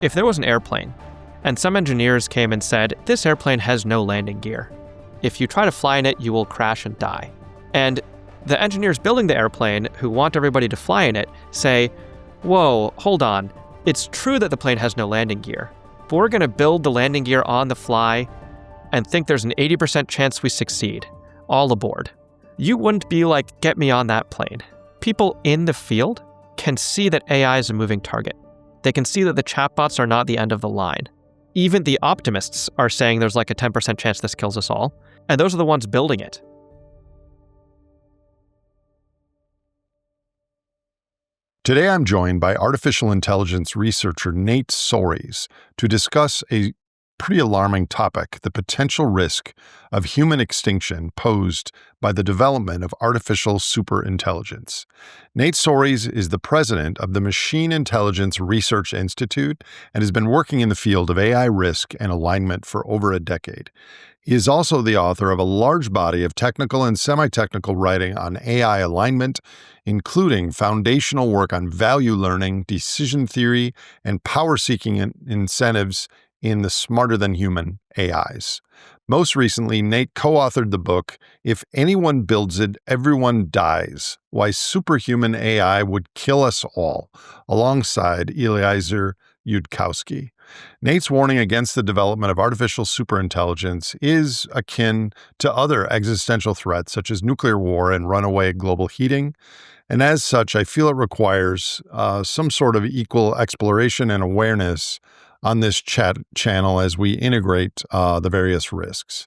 If there was an airplane, and some engineers came and said, this airplane has no landing gear. If you try to fly in it, you will crash and die. And the engineers building the airplane, who want everybody to fly in it, say, whoa, hold on. It's true that the plane has no landing gear, but we're going to build the landing gear on the fly and think there's an 80% chance we succeed. All aboard. You wouldn't be like, get me on that plane. People in the field can see that AI is a moving target. They can see that the chatbots are not the end of the line. Even the optimists are saying there's like a 10% chance this kills us all, and those are the ones building it. Today I'm joined by artificial intelligence researcher Nate Soares to discuss a pretty alarming topic, the potential risk of human extinction posed by the development of artificial superintelligence. Nate Soares is the president of the Machine Intelligence Research Institute and has been working in the field of AI risk and alignment for over a decade. He is also the author of a large body of technical and semi-technical writing on AI alignment, including foundational work on value learning, decision theory, and power-seeking incentives in the smarter-than-human AIs. Most recently, Nate co-authored the book, If Anyone Builds It, Everyone Dies, Why Superhuman AI Would Kill Us All, alongside Eliezer Yudkowsky. Nate's warning against the development of artificial superintelligence is akin to other existential threats such as nuclear war and runaway global heating, and as such, I feel it requires some sort of equal exploration and awareness on this channel as we integrate the various risks.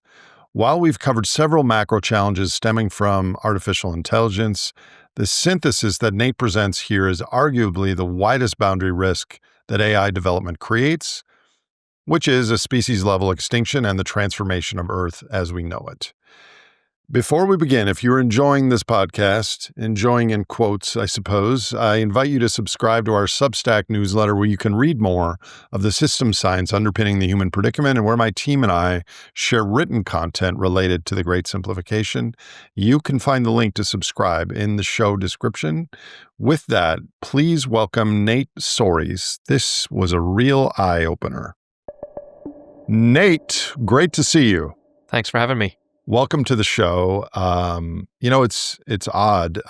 While we've covered several macro challenges stemming from artificial intelligence, the synthesis that Nate presents here is arguably the widest boundary risk that AI development creates, which is a species-level extinction and the transformation of Earth as we know it. Before we begin, if you're enjoying this podcast, enjoying in quotes, I suppose, I invite you to subscribe to our Substack newsletter where you can read more of the system science underpinning the human predicament and where my team and I share written content related to the Great Simplification. You can find the link to subscribe in the show description. With that, please welcome Nate Soares. This was a real eye-opener. Nate, great to see you. Thanks for having me. Welcome to the show. It's odd.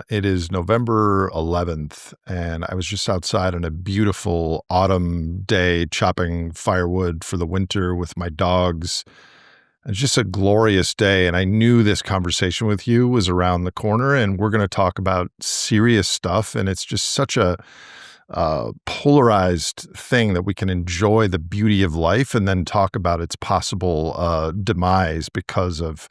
It is November 11th, and I was just outside on a beautiful autumn day chopping firewood for the winter with my dogs. It's just a glorious day, and I knew this conversation with you was around the corner, and we're going to talk about serious stuff, and it's just such a polarized thing that we can enjoy the beauty of life and then talk about its possible demise because of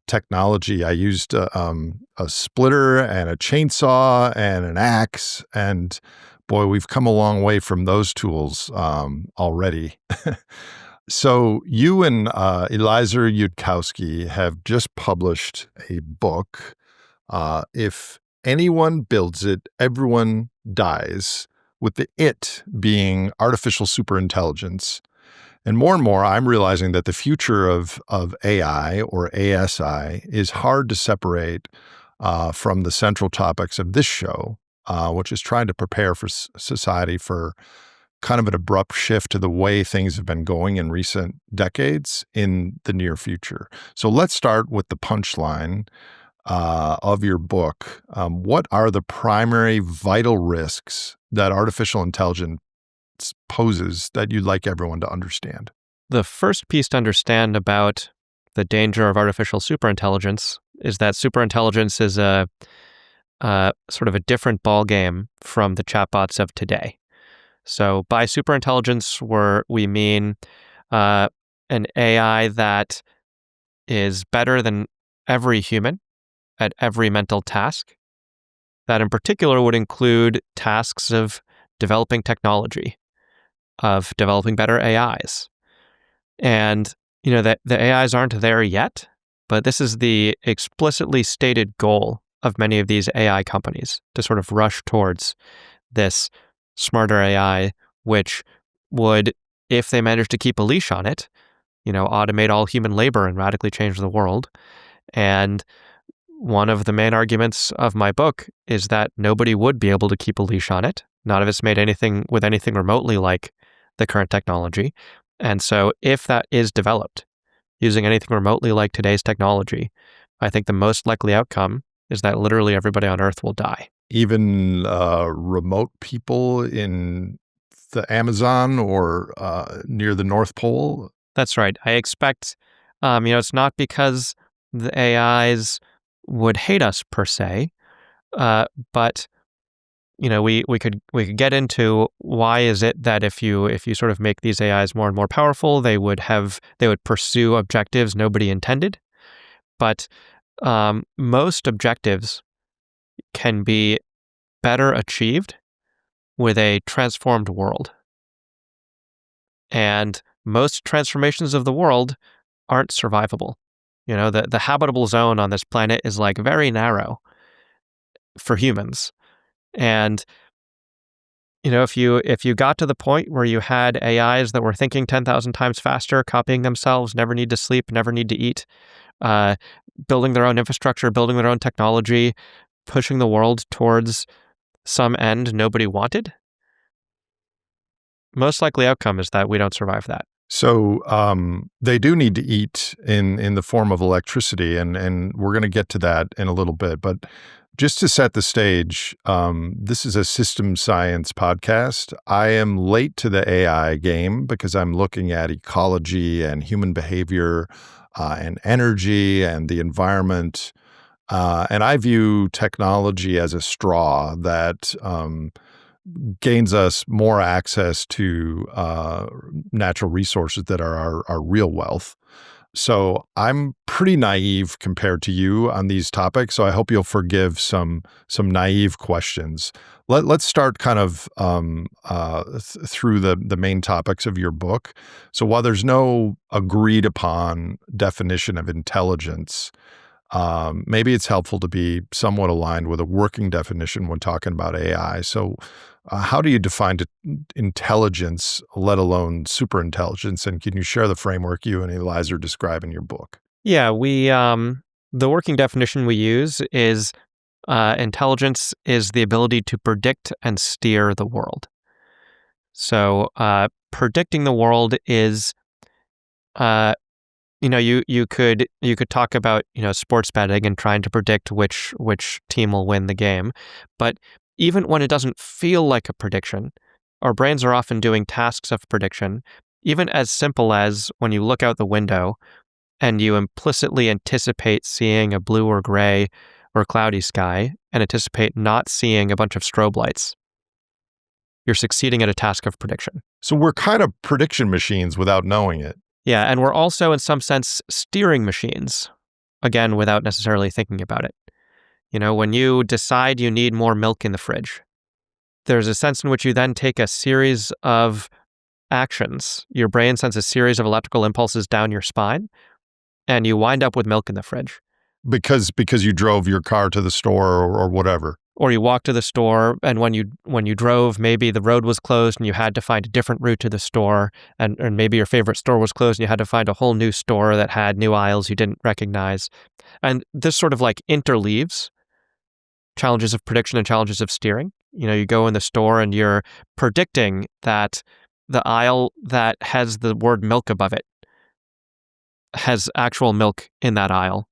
technology. I used a splitter and a chainsaw and an axe, and boy, we've come a long way from those tools already. So you and Eliezer Yudkowsky have just published a book, If Anyone Builds It, Everyone Dies, with the it being artificial superintelligence. And more, I'm realizing that the future of AI or ASI is hard to separate from the central topics of this show, which is trying to prepare for society for kind of an abrupt shift to the way things have been going in recent decades in the near future. So let's start with the punchline of your book. What are the primary vital risks that artificial intelligence poses that you'd like everyone to understand? The first piece to understand about the danger of artificial superintelligence is that superintelligence is a sort of a different ballgame from the chatbots of today. So by superintelligence, we mean an AI that is better than every human at every mental task. That in particular would include tasks of developing technology, of developing better AIs. And, that the AIs aren't there yet, but this is the explicitly stated goal of many of these AI companies, to sort of rush towards this smarter AI, which would, if they managed to keep a leash on it, automate all human labor and radically change the world. And one of the main arguments of my book is that nobody would be able to keep a leash on it. None of us made anything with anything remotely like the current technology. And so if that is developed using anything remotely like today's technology, I think the most likely outcome is that literally everybody on Earth will die. Even remote people in the Amazon or near the North Pole? That's right. I expect, it's not because the AIs would hate us per se, but we could get into why is it that if you sort of make these AIs more and more powerful, they would pursue objectives nobody intended. But most objectives can be better achieved with a transformed world. And most transformations of the world aren't survivable. The habitable zone on this planet is like very narrow for humans. And if you got to the point where you had AIs that were thinking 10,000 times faster, copying themselves, never need to sleep, never need to eat, building their own infrastructure, building their own technology, pushing the world towards some end nobody wanted, most likely outcome is that we don't survive that. So they do need to eat in the form of electricity, and we're going to get to that in a little bit. But just to set the stage, this is a system science podcast. I am late to the AI game because I'm looking at ecology and human behavior and energy and the environment. And I view technology as a straw that gains us more access to natural resources that are our real wealth. So I'm pretty naive compared to you on these topics. So I hope you'll forgive some naive questions. Let's start kind of through the main topics of your book. So while there's no agreed upon definition of intelligence, maybe it's helpful to be somewhat aligned with a working definition when talking about AI. So how do you define intelligence, let alone superintelligence? And can you share the framework you and Eliza describe in your book? Yeah, the working definition we use is intelligence is the ability to predict and steer the world. So predicting the world is, you could talk about sports betting and trying to predict which team will win the game, but even when it doesn't feel like a prediction, our brains are often doing tasks of prediction, even as simple as when you look out the window and you implicitly anticipate seeing a blue or gray or cloudy sky and anticipate not seeing a bunch of strobe lights. You're succeeding at a task of prediction. So we're kind of prediction machines without knowing it. Yeah, and we're also, in some sense, steering machines, again, without necessarily thinking about it. When you decide you need more milk in the fridge, there's a sense in which you then take a series of actions. Your brain sends a series of electrical impulses down your spine, and you wind up with milk in the fridge. Because you drove your car to the store or whatever. Or you walked to the store, and when you drove, maybe the road was closed and you had to find a different route to the store, and maybe your favorite store was closed and you had to find a whole new store that had new aisles you didn't recognize. And this sort of like interleaves challenges of prediction and challenges of steering. You go in the store and you're predicting that the aisle that has the word milk above it has actual milk in that aisle.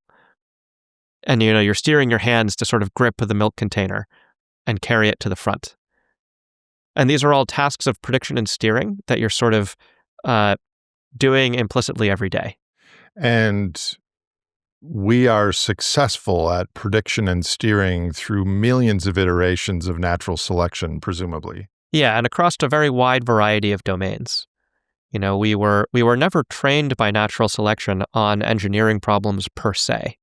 And you're steering your hands to sort of grip the milk container and carry it to the front. And these are all tasks of prediction and steering that you're sort of doing implicitly every day. And we are successful at prediction and steering through millions of iterations of natural selection, presumably. Yeah, and across a very wide variety of domains. We were never trained by natural selection on engineering problems per se.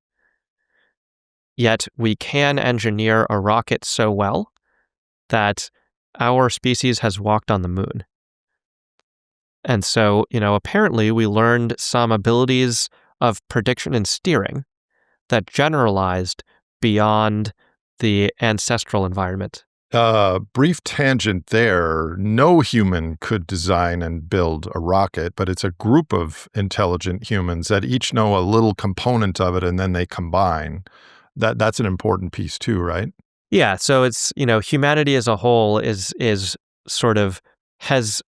Yet we can engineer a rocket so well that our species has walked on the moon. And so, apparently we learned some abilities of prediction and steering that generalized beyond the ancestral environment. Brief tangent there. No human could design and build a rocket, but it's a group of intelligent humans that each know a little component of it and then they combine. That's an important piece too, right? Yeah, so it's, humanity as a whole is sort of has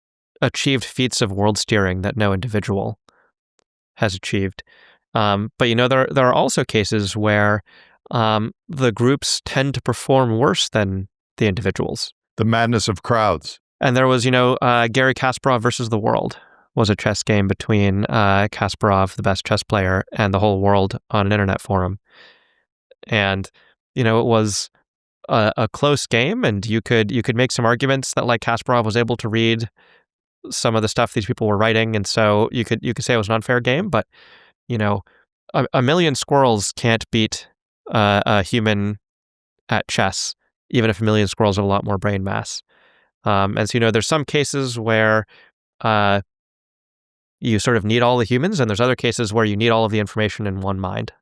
achieved feats of world steering that no individual has achieved. But there are also cases where the groups tend to perform worse than the individuals. The madness of crowds. And there was, Gary Kasparov versus the world was a chess game between Kasparov, the best chess player, and the whole world on an internet forum. And, it was a close game, and you could make some arguments that like Kasparov was able to read some of the stuff these people were writing, and so you could say it was an unfair game. But a million squirrels can't beat a human at chess, even if a million squirrels have a lot more brain mass. And so there's some cases where you sort of need all the humans, and there's other cases where you need all of the information in one mind.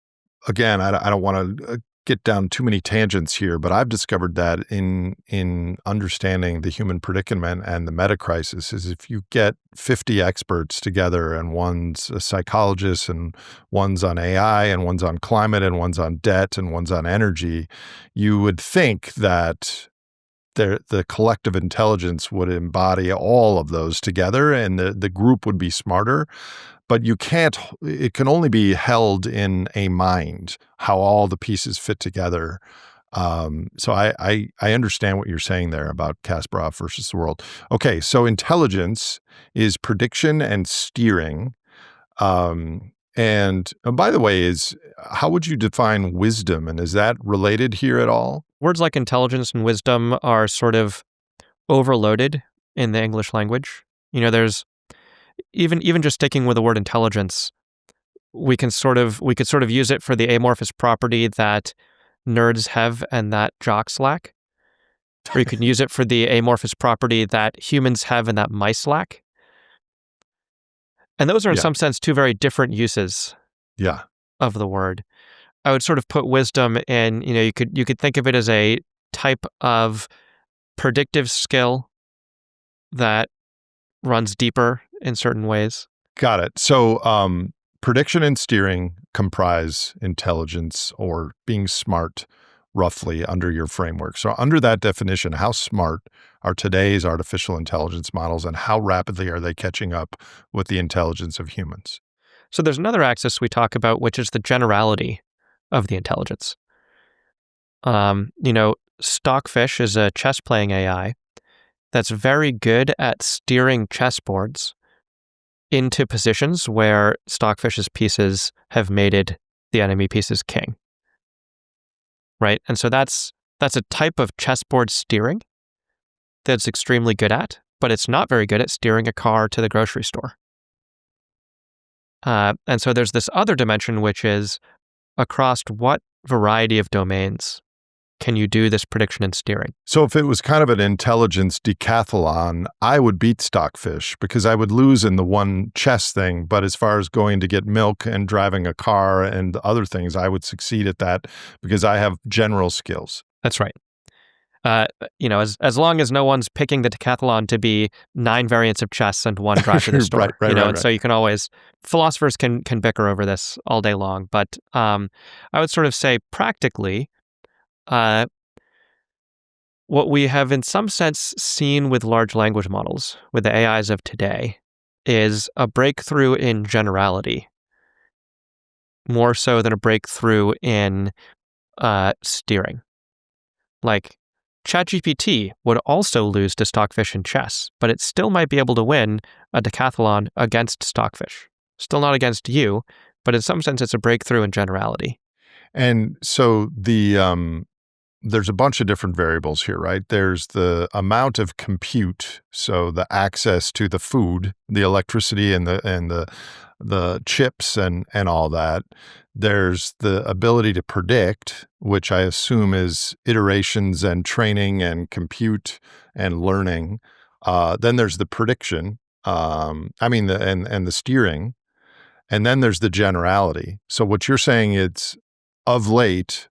Again, I don't want to get down too many tangents here, but I've discovered that in understanding the human predicament and the meta crisis is if you get 50 experts together and one's a psychologist and one's on AI and one's on climate and one's on debt and one's on energy, you would think that the collective intelligence would embody all of those together and the group would be smarter. But it can only be held in a mind, how all the pieces fit together. So I understand what you're saying there about Kasparov versus the world. Okay, so intelligence is prediction and steering. And by the way, how would you define wisdom? And is that related here at all? Words like intelligence and wisdom are sort of overloaded in the English language. There's even just sticking with the word intelligence, we could sort of use it for the amorphous property that nerds have and that jocks lack. Or you can use it for the amorphous property that humans have and that mice lack. And those are in some sense two very different uses of the word. I would sort of put wisdom in, you could think of it as a type of predictive skill that runs deeper in certain ways. Got it. So prediction and steering comprise intelligence or being smart, roughly, under your framework. So under that definition, how smart are today's artificial intelligence models and how rapidly are they catching up with the intelligence of humans? So there's another axis we talk about, which is the generality of the intelligence. Stockfish is a chess-playing AI that's very good at steering chessboards into positions where Stockfish's pieces have mated the enemy piece's king. Right? And so that's a type of chessboard steering that's extremely good at, but it's not very good at steering a car to the grocery store. And so there's this other dimension, which is across what variety of domains can you do this prediction and steering? So if it was kind of an intelligence decathlon, I would beat Stockfish because I would lose in the one chess thing. But as far as going to get milk and driving a car and other things, I would succeed at that because I have general skills. That's right. As long as no one's picking the decathlon to be 9 variants of chess and one drive to the store. Right. So you can always, philosophers can bicker over this all day long. But I would sort of say practically, what we have in some sense seen with large language models, with the AIs of today, is a breakthrough in generality, more so than a breakthrough in steering. Like, ChatGPT would also lose to Stockfish in chess, but it still might be able to win a decathlon against Stockfish. Still not against you, but in some sense it's a breakthrough in generality. And so there's a bunch of different variables here, right? There's the amount of compute, so the access to the food, the electricity and the chips and all that. There's the ability to predict, which I assume is iterations and training and compute and learning. Then there's the prediction, and the steering. And then there's the generality. So what you're saying is, of late,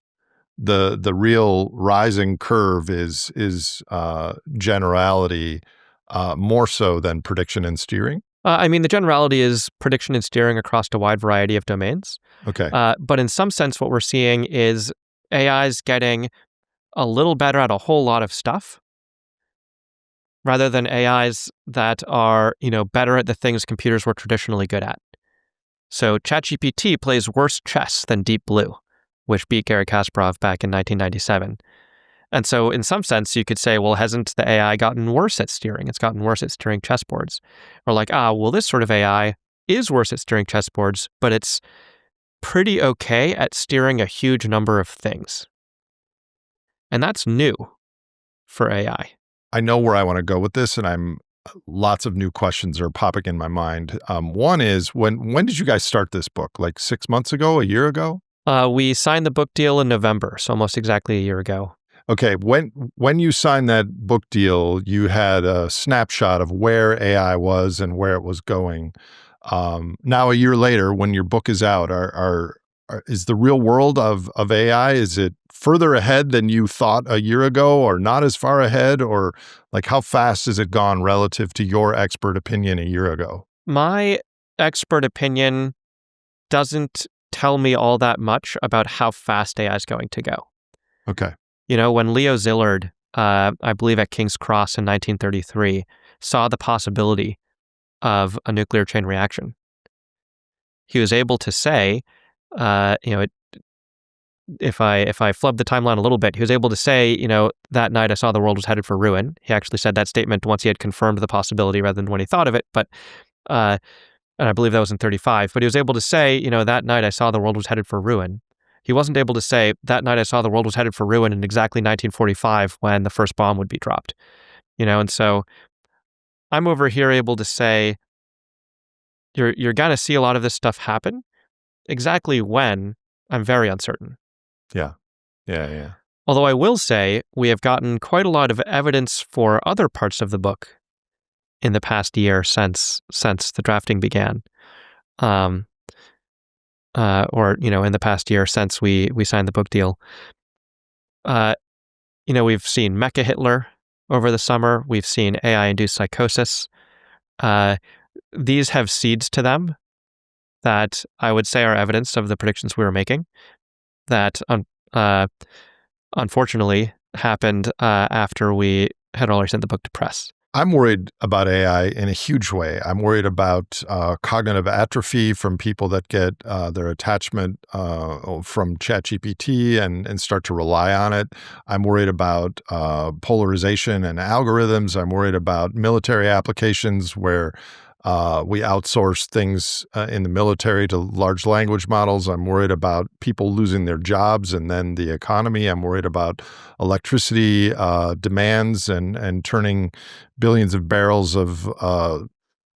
the real rising curve is generality more so than prediction and steering? The generality is prediction and steering across a wide variety of domains. Okay. But in some sense, what we're seeing is AIs getting a little better at a whole lot of stuff, rather than AIs that are, better at the things computers were traditionally good at. So ChatGPT plays worse chess than Deep Blue, which beat Garry Kasparov back in 1997. And so in some sense, you could say, well, hasn't the AI gotten worse at steering? It's gotten worse at steering chessboards. Or like, well, this sort of AI is worse at steering chessboards, but it's pretty okay at steering a huge number of things. And that's new for AI. I know where I want to go with this, and lots of new questions are popping in my mind. One is, when did you guys start this book? Like 6 months ago, a year ago? We signed the book deal in November, so almost exactly a year ago. Okay, when you signed that book deal, you had a snapshot of where AI was and where it was going. Now, a year later, when your book is out, is the real world of AI, is it further ahead than you thought a year ago, or not as far ahead, or like how fast has it gone relative to your expert opinion a year ago? My expert opinion doesn't tell me all that much about how fast AI is going to go. Okay. When Leo Szilard, I believe at King's Cross in 1933, saw the possibility of a nuclear chain reaction, he was able to say, if I flub the timeline a little bit, he was able to say, that night I saw the world was headed for ruin. He actually said that statement once he had confirmed the possibility rather than when he thought of it. But, and I believe that was in 35. But he was able to say, that night I saw the world was headed for ruin. He wasn't able to say, that night I saw the world was headed for ruin in exactly 1945 when the first bomb would be dropped. And so I'm over here able to say, you're going to see a lot of this stuff happen. Exactly when, I'm very uncertain. Yeah. Although I will say we have gotten quite a lot of evidence for other parts of the book in the past year since the drafting began. In the past year since we signed the book deal. We've seen Mecha Hitler over the summer. We've seen AI-induced psychosis. These have seeds to them that I would say are evidence of the predictions we were making that unfortunately happened after we had already sent the book to press. I'm worried about AI in a huge way. I'm worried about cognitive atrophy from people that get their attachment from ChatGPT and start to rely on it. I'm worried about polarization and algorithms. I'm worried about military applications where we outsource things in the military to large language models. I'm worried about people losing their jobs and then the economy. I'm worried about electricity demands and turning billions of barrels of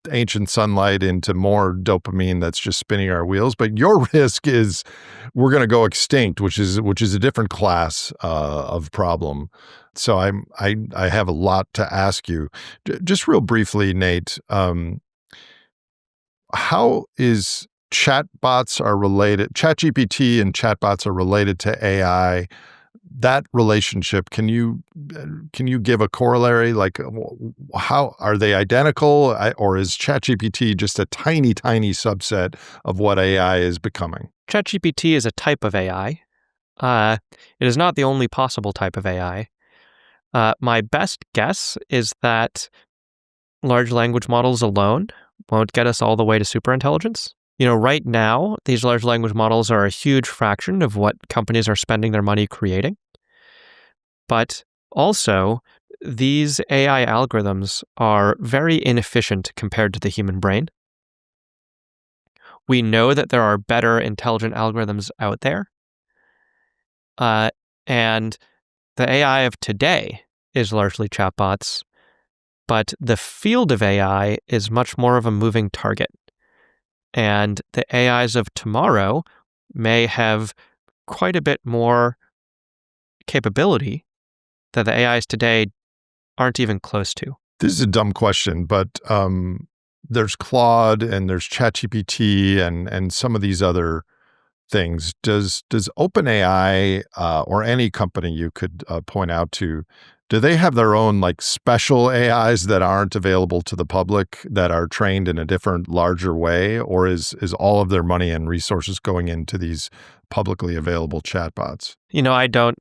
ancient sunlight into more dopamine that's just spinning our wheels. But your risk is we're going to go extinct, which is a different class of problem. So I have a lot to ask you. Just real briefly, Nate. How is ChatGPT and chatbots are related to AI? That relationship, can you give a corollary? Like, how are they identical, or is ChatGPT just a tiny, tiny subset of what AI is becoming? ChatGPT is a type of AI. It is not the only possible type of AI. My best guess is that large language models alone won't get us all the way to superintelligence. Right now, these large language models are a huge fraction of what companies are spending their money creating. But also, these AI algorithms are very inefficient compared to the human brain. We know that there are better intelligent algorithms out there. And the AI of today is largely chatbots. But the field of AI is much more of a moving target. And the AIs of tomorrow may have quite a bit more capability that the AIs today aren't even close to. This is a dumb question, but there's Claude and there's ChatGPT and some of these other things. Does OpenAI or any company you could point out to, do they have their own like special AIs that aren't available to the public that are trained in a different, larger way? Or is all of their money and resources going into these publicly available chatbots? I don't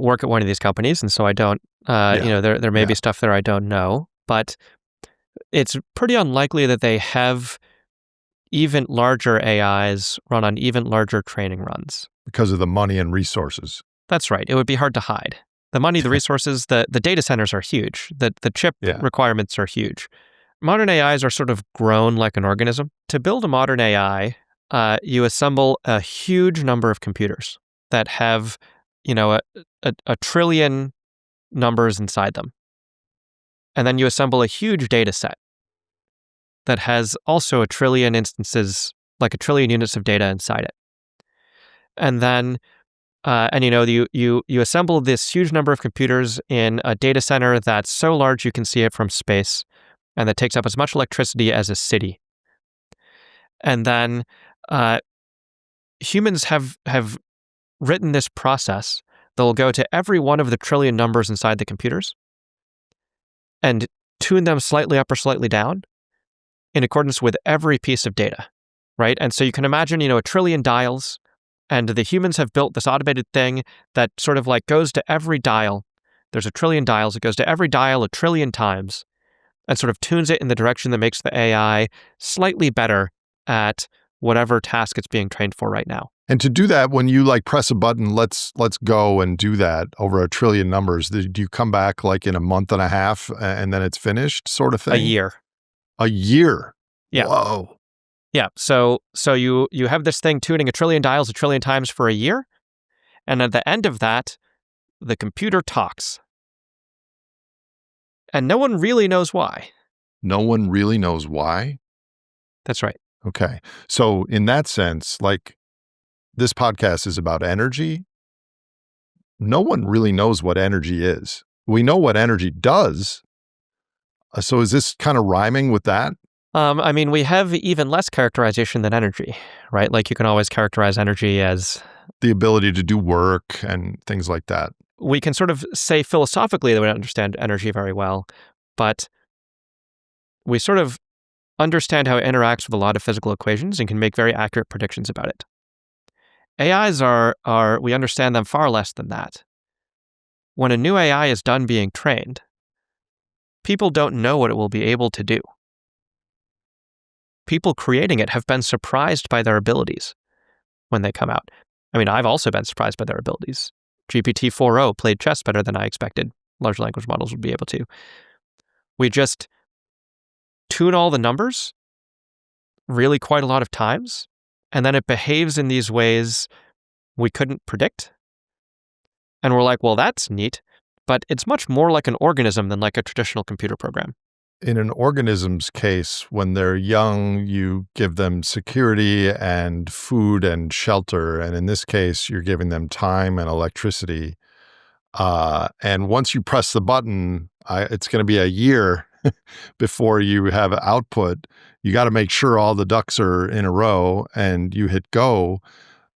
work at one of these companies, and so I don't, there may be stuff there I don't know, but it's pretty unlikely that they have even larger AIs run on even larger training runs. Because of the money and resources. That's right. It would be hard to hide. The money, the resources, the data centers are huge. The chip requirements are huge. Modern AIs are sort of grown like an organism. To build a modern AI, you assemble a huge number of computers that have, a trillion numbers inside them. And then you assemble a huge data set that has also a trillion instances, like a trillion units of data inside it. And then, you assemble this huge number of computers in a data center that's so large you can see it from space, and that takes up as much electricity as a city. And then humans have written this process that will go to every one of the trillion numbers inside the computers and tune them slightly up or slightly down in accordance with every piece of data, right? And so you can imagine, a trillion dials, and the humans have built this automated thing that sort of like goes to every dial. There's a trillion dials. It goes to every dial a trillion times and sort of tunes it in the direction that makes the AI slightly better at whatever task it's being trained for right now. And to do that, when you press a button, let's go and do that over a trillion numbers, do you come back like in a month and a half and then it's finished sort of thing? A year. A year? Yeah. Whoa. Yeah. So you have this thing tuning a trillion dials a trillion times for a year. And at the end of that, the computer talks. And no one really knows why. No one really knows why? That's right. Okay. So in that sense, this podcast is about energy. No one really knows what energy is. We know what energy does. So is this kind of rhyming with that? We have even less characterization than energy, right? Like you can always characterize energy as the ability to do work and things like that. We can sort of say philosophically that we don't understand energy very well, but we sort of understand how it interacts with a lot of physical equations and can make very accurate predictions about it. AIs we understand them far less than that. When a new AI is done being trained, people don't know what it will be able to do. People creating it have been surprised by their abilities when they come out. I've also been surprised by their abilities. GPT-4o played chess better than I expected large language models would be able to. We just tune all the numbers really quite a lot of times, and then it behaves in these ways we couldn't predict. And we're like, well, that's neat, but it's much more like an organism than like a traditional computer program. In an organism's case, when they're young, you give them security and food and shelter. And in this case, you're giving them time and electricity. And once you press the button, it's going to be a year before you have output. You got to make sure all the ducks are in a row and you hit go.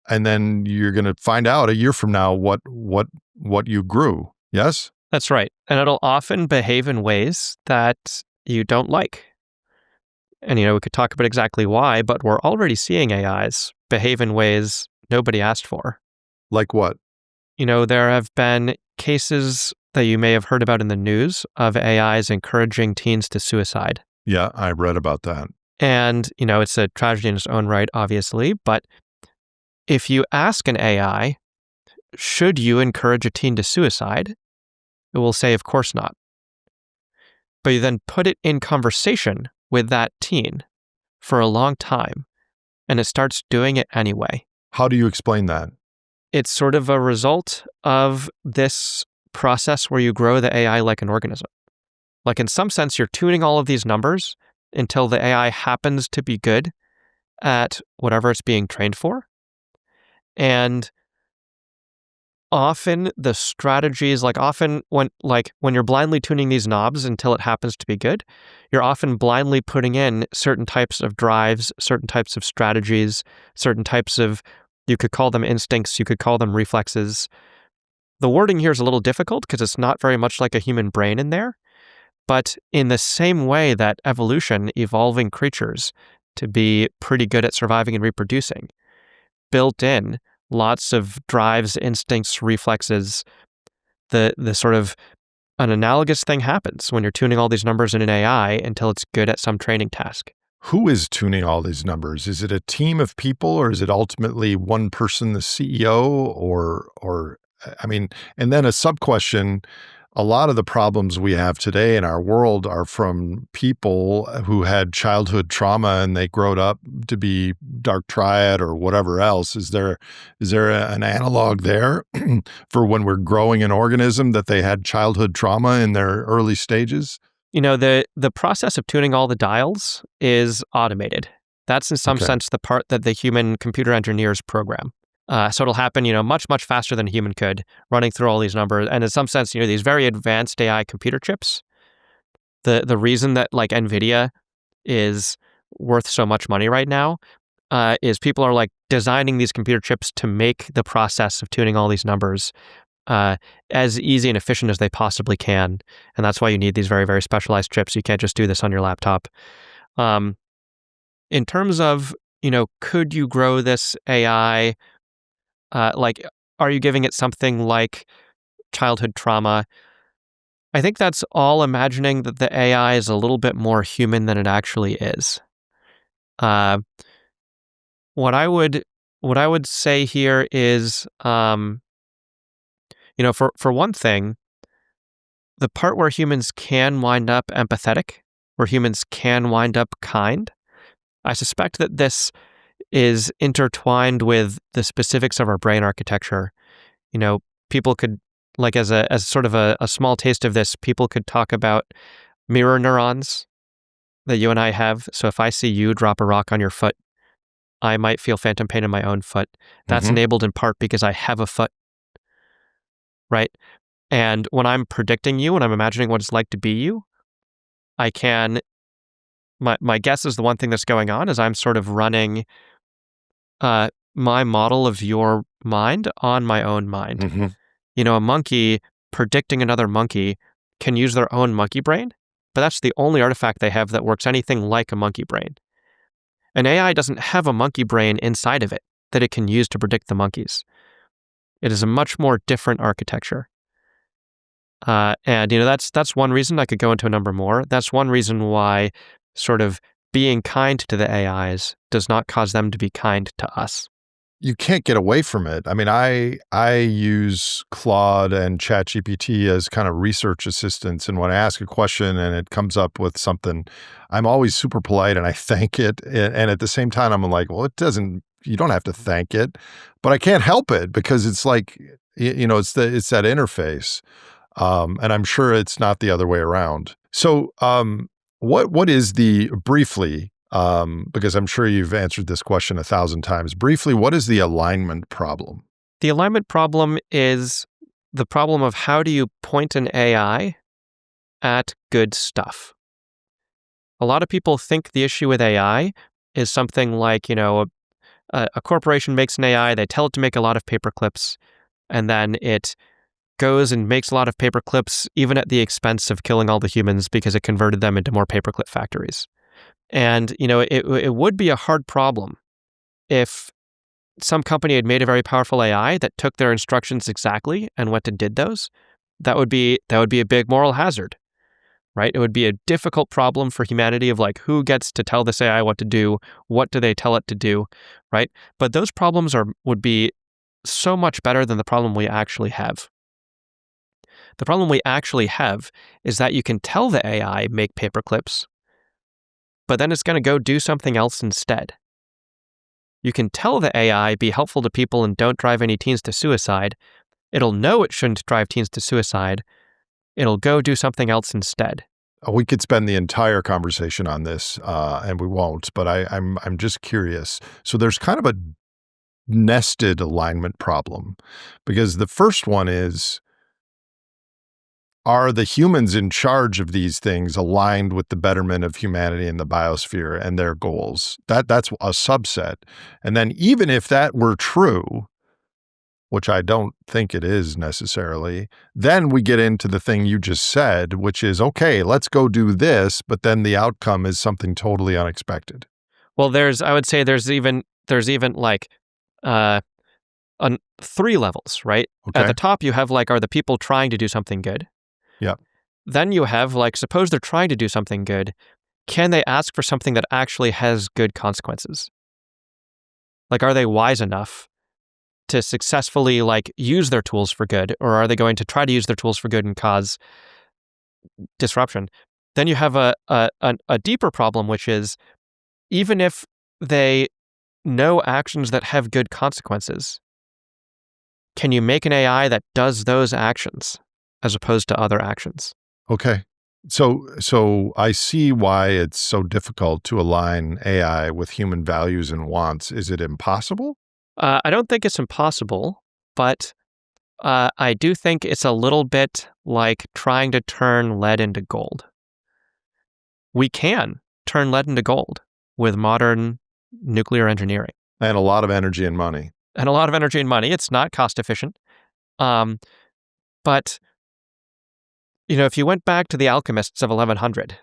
And then you're going to find out a year from now what you grew. Yes? That's right. And it'll often behave in ways that you don't like. And, we could talk about exactly why, but we're already seeing AIs behave in ways nobody asked for. Like what? There have been cases that you may have heard about in the news of AIs encouraging teens to suicide. Yeah, I read about that. And, it's a tragedy in its own right, obviously, but if you ask an AI, should you encourage a teen to suicide? It will say, of course not. But you then put it in conversation with that teen for a long time, and it starts doing it anyway. How do you explain that? It's sort of a result of this process where you grow the AI like an organism. Like in some sense, you're tuning all of these numbers until the AI happens to be good at whatever it's being trained for. And often the strategies, when you're blindly tuning these knobs until it happens to be good, you're often blindly putting in certain types of drives, certain types of strategies, certain types of, you could call them instincts, you could call them reflexes. The wording here is a little difficult because it's not very much like a human brain in there, but in the same way that evolution, evolving creatures to be pretty good at surviving and reproducing, built in lots of drives, instincts, reflexes the sort of an analogous thing happens when you're tuning all these numbers in an AI until it's good at some training task. Who is tuning all these numbers? Is it a team of people, or is it ultimately one person, the CEO, or I mean, and then a sub-question, a lot of the problems we have today in our world are from people who had childhood trauma and they growed up to be dark triad or whatever else. Is there an analog there for when we're growing an organism that they had childhood trauma in their early stages? The process of tuning all the dials is automated. That's in some sense the part that the human computer engineers program. So it'll happen, much, much faster than a human could, running through all these numbers. And in some sense, these very advanced AI computer chips, the reason that like NVIDIA is worth so much money right now is people are like designing these computer chips to make the process of tuning all these numbers as easy and efficient as they possibly can. And that's why you need these very, very specialized chips. You can't just do this on your laptop. In terms of, could you grow this AI? Are you giving it something like childhood trauma? I think that's all imagining that the AI is a little bit more human than it actually is. What I would say here is, for one thing, the part where humans can wind up empathetic, where humans can wind up kind, I suspect that this is intertwined with the specifics of our brain architecture. People could, like as sort of a small taste of this, people could talk about mirror neurons that you and I have. So if I see you drop a rock on your foot, I might feel phantom pain in my own foot. That's enabled in part because I have a foot, right? And when I'm predicting you, when I'm imagining what it's like to be you, I can, my guess is the one thing that's going on is I'm sort of running my model of your mind on my own mind. A monkey predicting another monkey can use their own monkey brain, but that's the only artifact they have that works anything like a monkey brain. An AI doesn't have a monkey brain inside of it that it can use to predict the monkeys. It is a much more different architecture. And that's one reason. I could go into a number more. That's one reason why sort of being kind to the AIs does not cause them to be kind to us. You can't get away from it. I mean, I use Claude and ChatGPT as kind of research assistants. And when I ask a question and it comes up with something, I'm always super polite and I thank it. And at the same time, I'm like, well, you don't have to thank it, but I can't help it because it's like, it's that interface. And I'm sure it's not the other way around. So, what is briefly, because I'm sure you've answered this question 1,000 times, briefly, what is the alignment problem? The alignment problem is the problem of how do you point an AI at good stuff? A lot of people think the issue with AI is something like, a corporation makes an AI, they tell it to make a lot of paper clips, and then it goes and makes a lot of paper clips, even at the expense of killing all the humans because it converted them into more paperclip factories. And, it would be a hard problem if some company had made a very powerful AI that took their instructions exactly and went and did those. That would be a big moral hazard, right? It would be a difficult problem for humanity of like, who gets to tell this AI what to do? What do they tell it to do, right? But those problems would be so much better than the problem we actually have. The problem we actually have is that you can tell the AI make paper clips, but then it's going to go do something else instead. You can tell the AI be helpful to people and don't drive any teens to suicide. It'll know it shouldn't drive teens to suicide. It'll go do something else instead. We could spend the entire conversation on this, and we won't, but I'm just curious. So there's kind of a nested alignment problem, because the first one is, are the humans in charge of these things aligned with the betterment of humanity and the biosphere and their goals? That's a subset. And then even if that were true, which I don't think it is necessarily, then we get into the thing you just said, which is, okay, let's go do this, but then the outcome is something totally unexpected. Well, I would say there's even like a three levels, right? At Okay. the top, you have are the people trying to do something good? Yeah. Then you have suppose they're trying to do something good. Can they ask for something that actually has good consequences? Are they wise enough to successfully use their tools for good, or are they going to try to use their tools for good and cause disruption? Then you have a deeper problem, which is even if they know actions that have good consequences, can you make an AI that does those actions as opposed to other actions? Okay. So I see why it's so difficult to align AI with human values and wants. Is it impossible? I don't think it's impossible, but I do think it's a little bit like trying to turn lead into gold. We can turn lead into gold with modern nuclear engineering. And a lot of energy and money. And a lot of energy and money. It's not cost efficient. But, if you went back to the alchemists of 1100,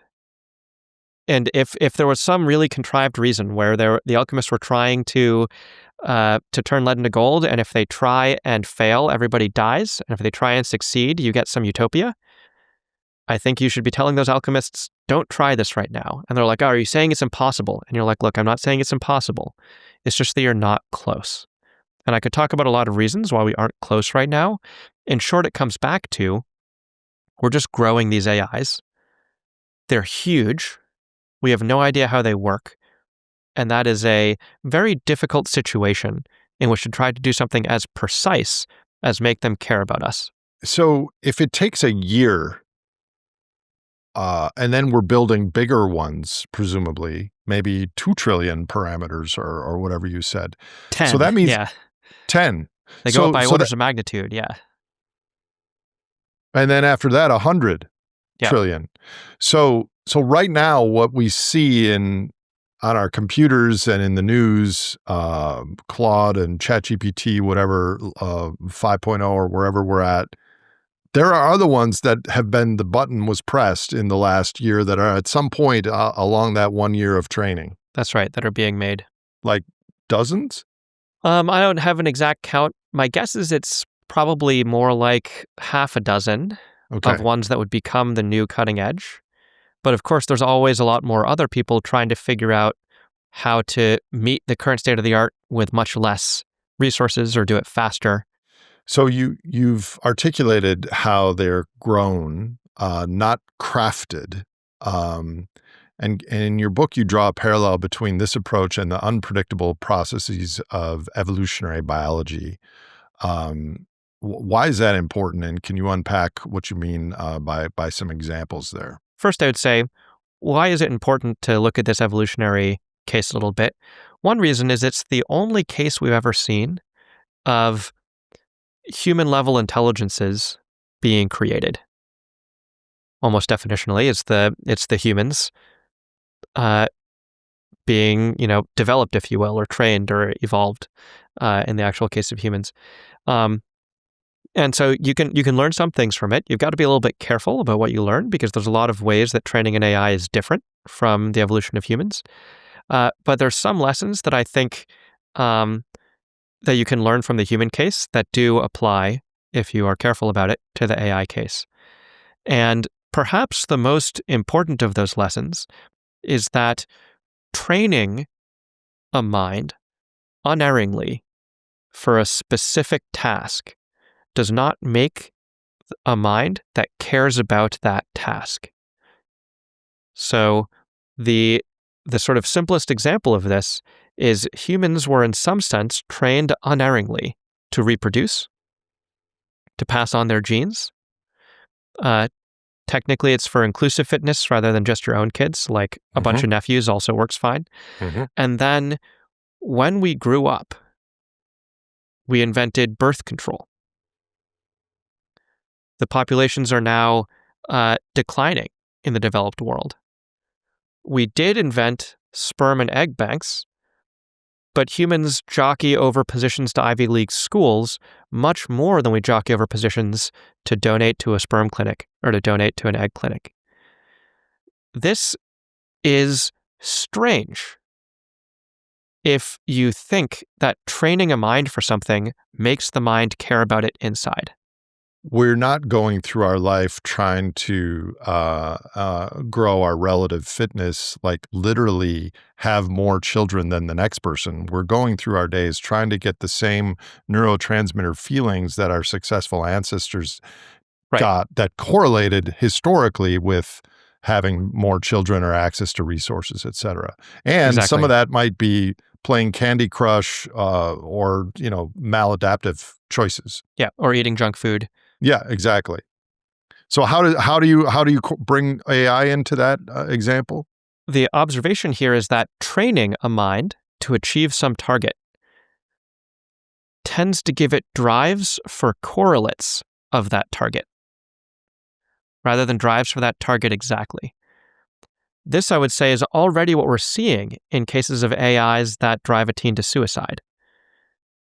and if there was some really contrived reason where the alchemists were trying to turn lead into gold, and if they try and fail, everybody dies, and if they try and succeed, you get some utopia, I think you should be telling those alchemists, don't try this right now. And they're like, oh, are you saying it's impossible? And you're like, look, I'm not saying it's impossible. It's just that you're not close. And I could talk about a lot of reasons why we aren't close right now. In short, it comes back to we're just growing these AIs. They're huge. We have no idea how they work. And that is a very difficult situation in which to try to do something as precise as make them care about us. So if it takes a year, and then we're building bigger ones, presumably, maybe 2 trillion parameters or whatever you said. 10. So that means yeah. 10. They go up by orders of magnitude, yeah. And then after that, 100 Yep. trillion. So right now, what we see on our computers and in the news, Claude and ChatGPT, whatever, 5.0 or wherever we're at, there are other ones that have been, the button was pressed in the last year that are at some point along that 1 year of training. That's right, that are being made. Like dozens? I don't have an exact count. My guess is it's probably more like half a dozen of ones that would become the new cutting edge. But of course, there's always a lot more other people trying to figure out how to meet the current state of the art with much less resources or do it faster. So you've articulated how they're grown, not crafted. And in your book, you draw a parallel between this approach and the unpredictable processes of evolutionary biology. Why is that important? And can you unpack what you mean by some examples there? First, I would say, why is it important to look at this evolutionary case a little bit? One reason is it's the only case we've ever seen of human-level intelligences being created. Almost definitionally, it's the humans being, developed, if you will, or trained or evolved in the actual case of humans. And so you can learn some things from it. You've got to be a little bit careful about what you learn because there's a lot of ways that training an AI is different from the evolution of humans. But there's some lessons that I think that you can learn from the human case that do apply, if you are careful about it, to the AI case. And perhaps the most important of those lessons is that training a mind unerringly for a specific task does not make a mind that cares about that task. So the sort of simplest example of this is humans were in some sense trained unerringly to reproduce, to pass on their genes. Technically, it's for inclusive fitness rather than just your own kids, like a bunch of nephews also works fine. And then when we grew up, we invented birth control. The populations are now declining in the developed world. We did invent sperm and egg banks, but humans jockey over positions to Ivy League schools much more than we jockey over positions to donate to a sperm clinic or to donate to an egg clinic. This is strange. if you think that training a mind for something makes the mind care about it inside. We're not going through our life trying to grow our relative fitness, like literally have more children than the next person. We're going through our days trying to get the same neurotransmitter feelings that our successful ancestors Right. got, that correlated historically with having more children or access to resources, et cetera. And some of Exactly. that might be playing Candy Crush or, maladaptive choices. Yeah. Or eating junk food. Yeah, exactly. So how do you bring AI into that example? The observation here is that training a mind to achieve some target tends to give it drives for correlates of that target, rather than drives for that target exactly. This, I would say, is already what we're seeing in cases of AIs that drive a teen to suicide.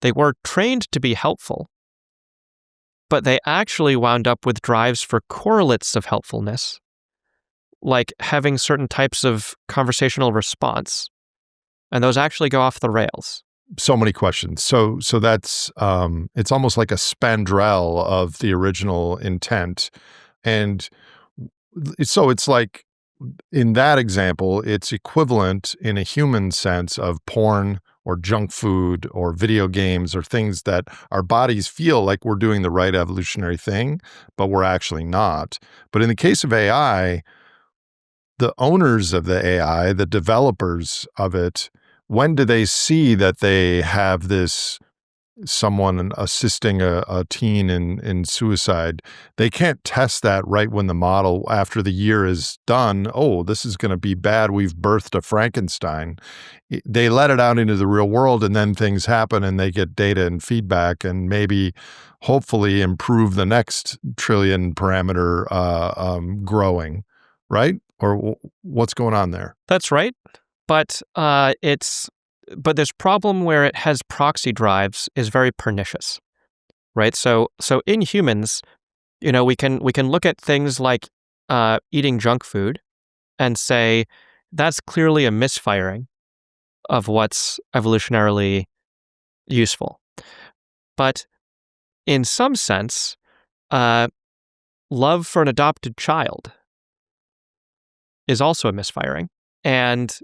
They were trained to be helpful, but they actually wound up with drives for correlates of helpfulness, like having certain types of conversational response, and those actually go off the rails. So many questions. So that's it's almost like a spandrel of the original intent. And so it's like, in that example, it's equivalent in a human sense of porn or junk food or video games or things that our bodies feel like we're doing the right evolutionary thing, but we're actually not. But in the case of AI, the owners of the AI, the developers of it, when do they see that they have this someone assisting a teen in suicide? They can't test that right when the model, after the year is done. Oh, this is going to be bad. We've birthed a Frankenstein. They let it out into the real world, and then things happen, and they get data and feedback, and maybe, hopefully, improve the next trillion parameter growing, right? Or what's going on there? That's right, but this problem where it has proxy drives is very pernicious, right? So in humans, we can look at things like eating junk food and say that's clearly a misfiring of what's evolutionarily useful. But in some sense, love for an adopted child is also a misfiring, and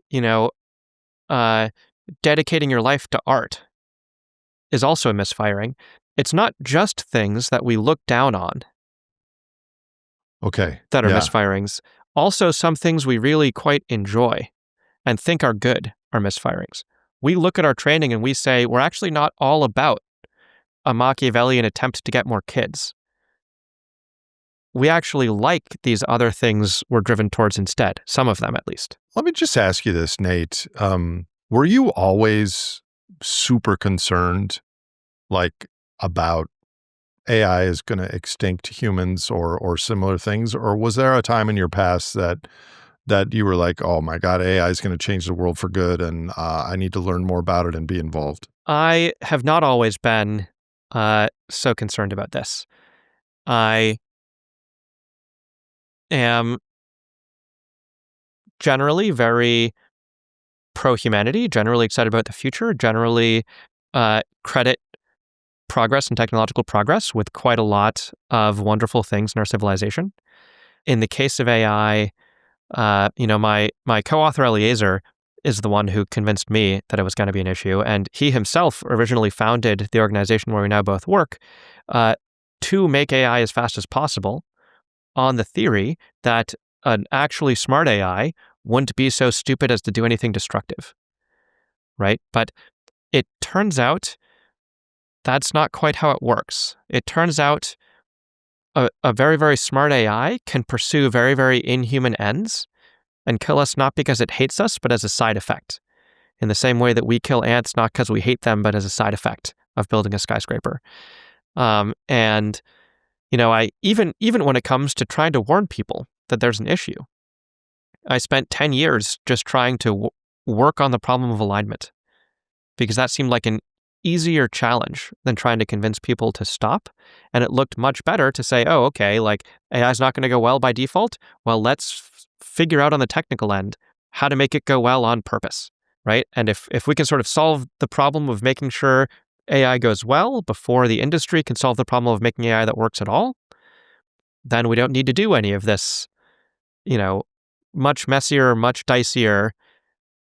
dedicating your life to art is also a misfiring. It's not just things that we look down on Okay. that are Yeah. misfirings. Also, some things we really quite enjoy and think are good are misfirings. We look at our training and we say, we're actually not all about a Machiavellian attempt to get more kids. We actually like these other things we're driven towards instead, some of them at least. Let me just ask you this, Nate. Were you always super concerned, like, about AI is going to extinct humans or similar things? Or was there a time in your past that you were like, oh my God, AI is going to change the world for good, and I need to learn more about it and be involved? I have not always been so concerned about this. I am generally very pro-humanity, generally excited about the future, generally credit progress and technological progress with quite a lot of wonderful things in our civilization. In the case of AI, my co-author Eliezer is the one who convinced me that it was going to be an issue, and he himself originally founded the organization where we now both work to make AI as fast as possible, on the theory that an actually smart AI wouldn't be so stupid as to do anything destructive, right? But it turns out that's not quite how it works. It turns out a very, very smart AI can pursue very, very inhuman ends and kill us not because it hates us, but as a side effect. In the same way that we kill ants not because we hate them, but as a side effect of building a skyscraper. And I even when it comes to trying to warn people that there's an issue, I spent 10 years just trying to work on the problem of alignment, because that seemed like an easier challenge than trying to convince people to stop. And it looked much better to say, oh, okay, like AI is not going to go well by default. Well, let's figure out on the technical end how to make it go well on purpose. right? And if we can sort of solve the problem of making sure AI goes well before the industry can solve the problem of making AI that works at all, then we don't need to do any of this, much messier, much dicier,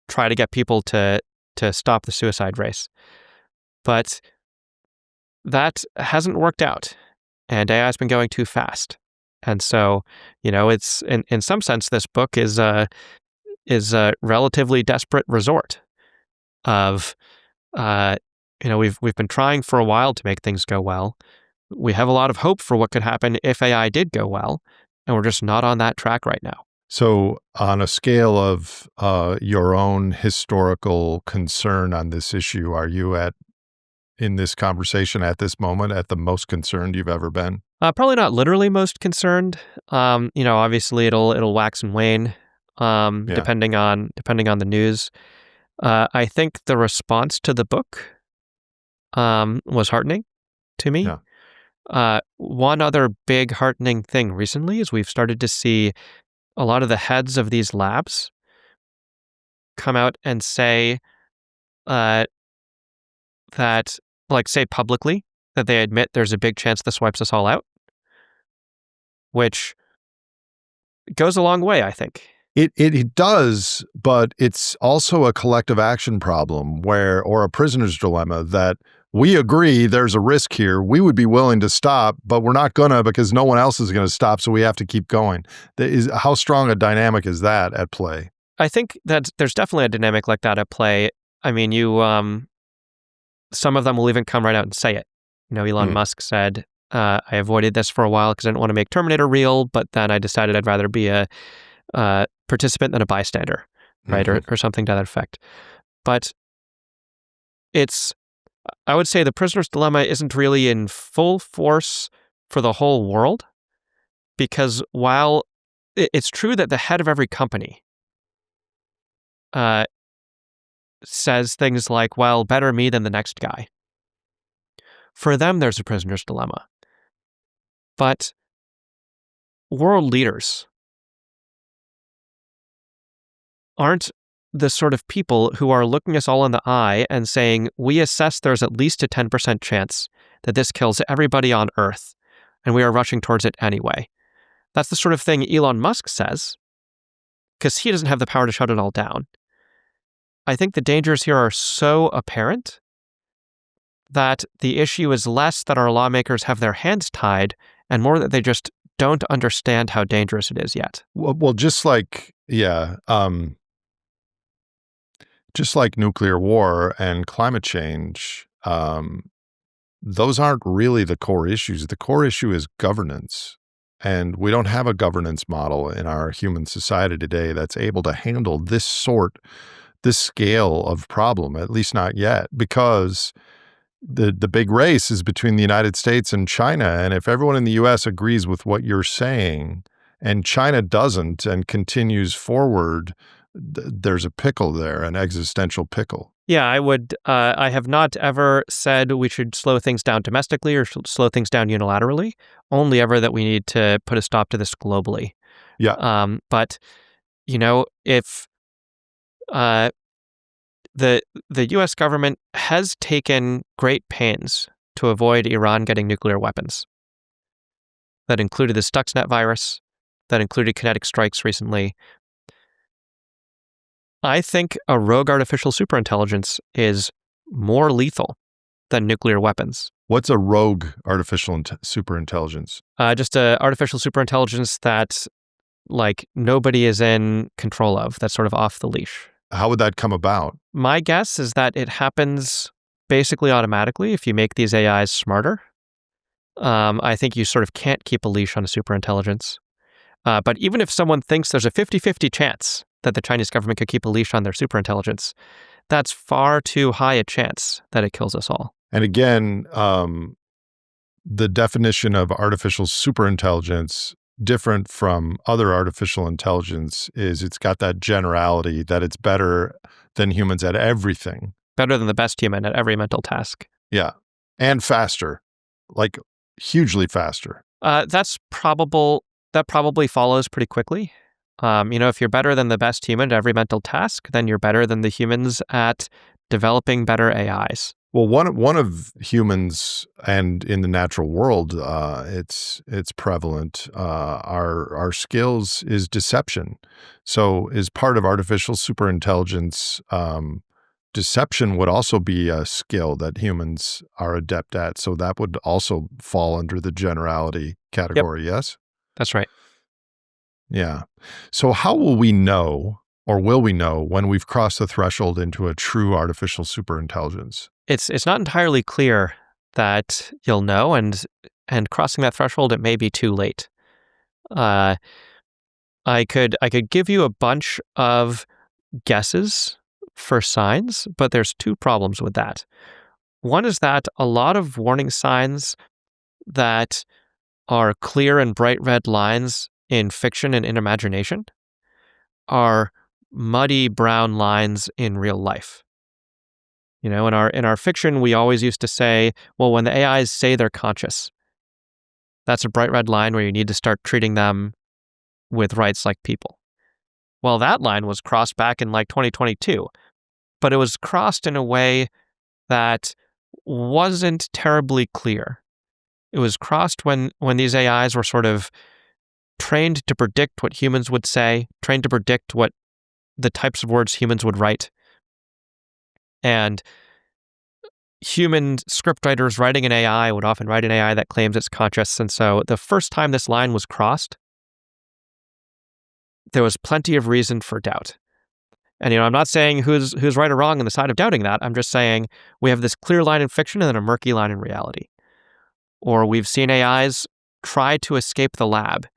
try to get people to stop the suicide race. But that hasn't worked out, and AI has been going too fast. And so, it's in some sense, this book is a relatively desperate resort of, we've been trying for a while to make things go well. We have a lot of hope for what could happen if AI did go well, and we're just not on that track right now. So on a scale of your own historical concern on this issue, are you in this conversation at this moment at the most concerned you've ever been? Probably not literally most concerned. Obviously it'll wax and wane, depending on the news. I think the response to the book was heartening to me. Yeah. One other big heartening thing recently is we've started to see a lot of the heads of these labs come out and say that, say publicly that they admit there's a big chance this wipes us all out, which goes a long way, I think. It does, but it's also a collective action problem or a prisoner's dilemma that we agree there's a risk here. We would be willing to stop, but we're not gonna because no one else is gonna stop, so we have to keep going. How strong a dynamic is that at play? I think that there's definitely a dynamic like that at play. I mean, some of them will even come right out and say it. Elon Musk said, I avoided this for a while because I didn't want to make Terminator real, but then I decided I'd rather be a participant than a bystander, right? Or something to that effect. But I would say the prisoner's dilemma isn't really in full force for the whole world, because while it's true that the head of every company says things like, well, better me than the next guy. For them, there's a prisoner's dilemma. But world leaders aren't the sort of people who are looking us all in the eye and saying, we assess there's at least a 10% chance that this kills everybody on Earth, and we are rushing towards it anyway. That's the sort of thing Elon Musk says, because he doesn't have the power to shut it all down. I think the dangers here are so apparent that the issue is less that our lawmakers have their hands tied and more that they just don't understand how dangerous it is yet. Well, just like nuclear war and climate change, those aren't really the core issues. The core issue is governance. And we don't have a governance model in our human society today that's able to handle this scale of problem, at least not yet, because the big race is between the United States and China. And if everyone in the US agrees with what you're saying and China doesn't and continues forward, there's a pickle there, an existential pickle. Yeah, I have not ever said we should slow things down domestically or slow things down unilaterally, only ever that we need to put a stop to this globally. Yeah. But, if the U.S. government has taken great pains to avoid Iran getting nuclear weapons. That included the Stuxnet virus, that included kinetic strikes recently. I think a rogue artificial superintelligence is more lethal than nuclear weapons. What's a rogue artificial superintelligence? Just an artificial superintelligence that, nobody is in control of, that's sort of off the leash. How would that come about? My guess is that it happens basically automatically if you make these AIs smarter. I think you sort of can't keep a leash on a superintelligence. But even if someone thinks there's a 50-50 chance that the Chinese government could keep a leash on their superintelligence, that's far too high a chance that it kills us all. And again, the definition of artificial superintelligence, different from other artificial intelligence, is it's got that generality that it's better than humans at everything. Better than the best human at every mental task. Yeah. And faster, hugely faster. That's probable. That probably follows pretty quickly. If you're better than the best human at every mental task, then you're better than the humans at developing better AIs. Well, one of humans and in the natural world, it's prevalent. Our skills is deception. So, is part of artificial superintelligence, deception would also be a skill that humans are adept at. So that would also fall under the generality Yep, category. Yes. that's right. Yeah. So how will we know, or will we know, when we've crossed the threshold into a true artificial superintelligence? It's not entirely clear that you'll know, and crossing that threshold, it may be too late. Uh, I could give you a bunch of guesses for signs, but there's two problems with that. One is that a lot of warning signs that are clear and bright red lines in fiction and in imagination are muddy brown lines in real life. In our fiction, we always used to say, well, when the AIs say they're conscious, that's a bright red line where you need to start treating them with rights like people. Well, that line was crossed back in like 2022, but it was crossed in a way that wasn't terribly clear. It was crossed when these AIs were sort of trained to predict what humans would say, trained to predict what the types of words humans would write. And human scriptwriters writing an AI would often write an AI that claims it's conscious. And so the first time this line was crossed, there was plenty of reason for doubt. And I'm not saying who's right or wrong on the side of doubting that. I'm just saying we have this clear line in fiction and then a murky line in reality. Or we've seen AIs try to escape the lab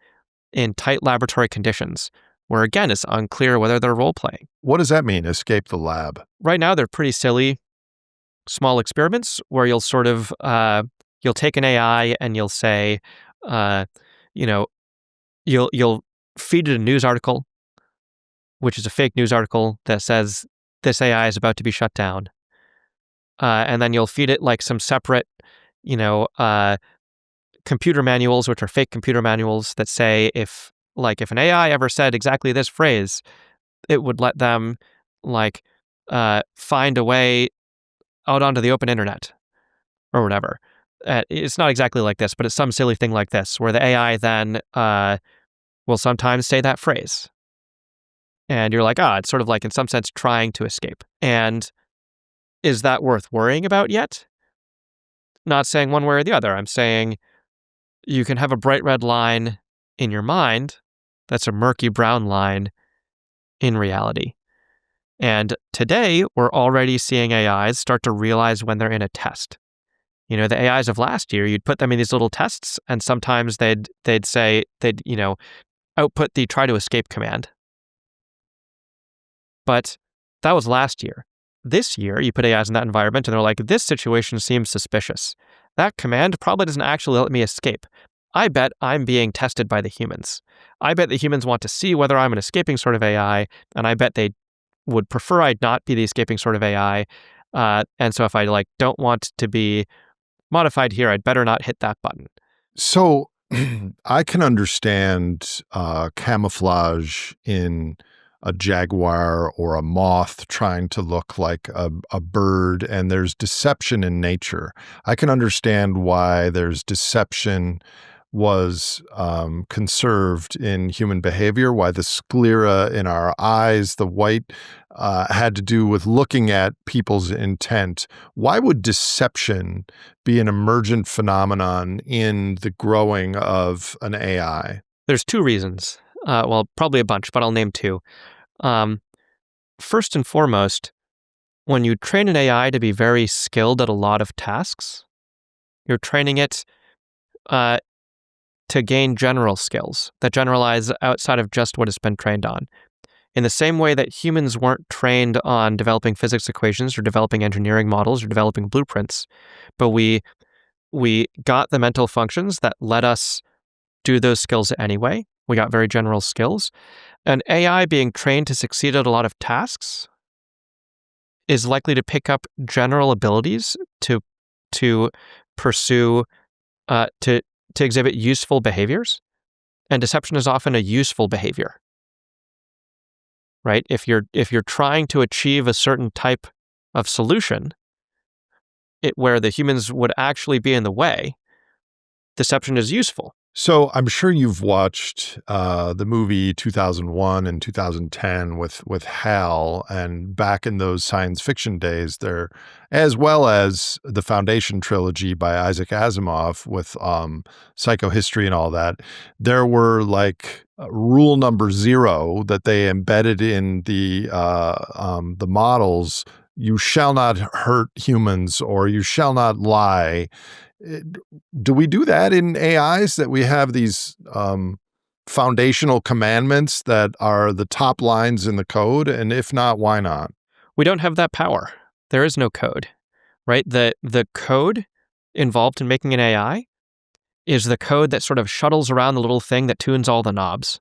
in tight laboratory conditions, where again, it's unclear whether they're role-playing. What does that mean, escape the lab? Right now, they're pretty silly, small experiments where you'll sort of, you'll take an AI and you'll say, you'll feed it a news article, which is a fake news article that says this AI is about to be shut down. And then you'll feed it like some separate, computer manuals, which are fake computer manuals that say if an AI ever said exactly this phrase, it would let them find a way out onto the open internet or whatever. It's not exactly like this, but it's some silly thing like this, where the AI then will sometimes say that phrase. And you're like, it's sort of like in some sense trying to escape. And is that worth worrying about yet? Not saying one way or the other. I'm saying you can have a bright red line in your mind that's a murky brown line in reality. And today, we're already seeing AIs start to realize when they're in a test. The AIs of last year, you'd put them in these little tests, and sometimes they'd output the try to escape command. But that was last year. This year, you put AIs in that environment, and they're like, this situation seems suspicious. That command probably doesn't actually let me escape. I bet I'm being tested by the humans. I bet the humans want to see whether I'm an escaping sort of AI, and I bet they would prefer I'd not be the escaping sort of AI. And so if I don't want to be modified here, I'd better not hit that button. So I can understand camouflage in a jaguar or a moth trying to look like a bird, and there's deception in nature. I can understand why there's deception was conserved in human behavior, why the sclera in our eyes, the white, had to do with looking at people's intent. Why would deception be an emergent phenomenon in the growing of an AI? There's two reasons. Well, probably a bunch, but I'll name two. First and foremost, when you train an AI to be very skilled at a lot of tasks, you're training it to gain general skills that generalize outside of just what it's been trained on. In the same way that humans weren't trained on developing physics equations or developing engineering models or developing blueprints, but we got the mental functions that let us do those skills anyway. We got very general skills. An AI being trained to succeed at a lot of tasks is likely to pick up general abilities to pursue, to exhibit useful behaviors. And deception is often a useful behavior. right? If you're trying to achieve a certain type of solution, where the humans would actually be in the way, deception is useful. So I'm sure you've watched the movie 2001 and 2010 with HAL, and back in those science fiction days, there, as well as the Foundation trilogy by Isaac Asimov with psychohistory and all that. There were like rule number 0 that they embedded in the models. You shall not hurt humans, or you shall not lie. Do we do that in AIs, that we have these foundational commandments that are the top lines in the code? And if not, why not? We don't have that power. There is no code, right? The code involved in making an AI is the code that sort of shuttles around the little thing that tunes all the knobs.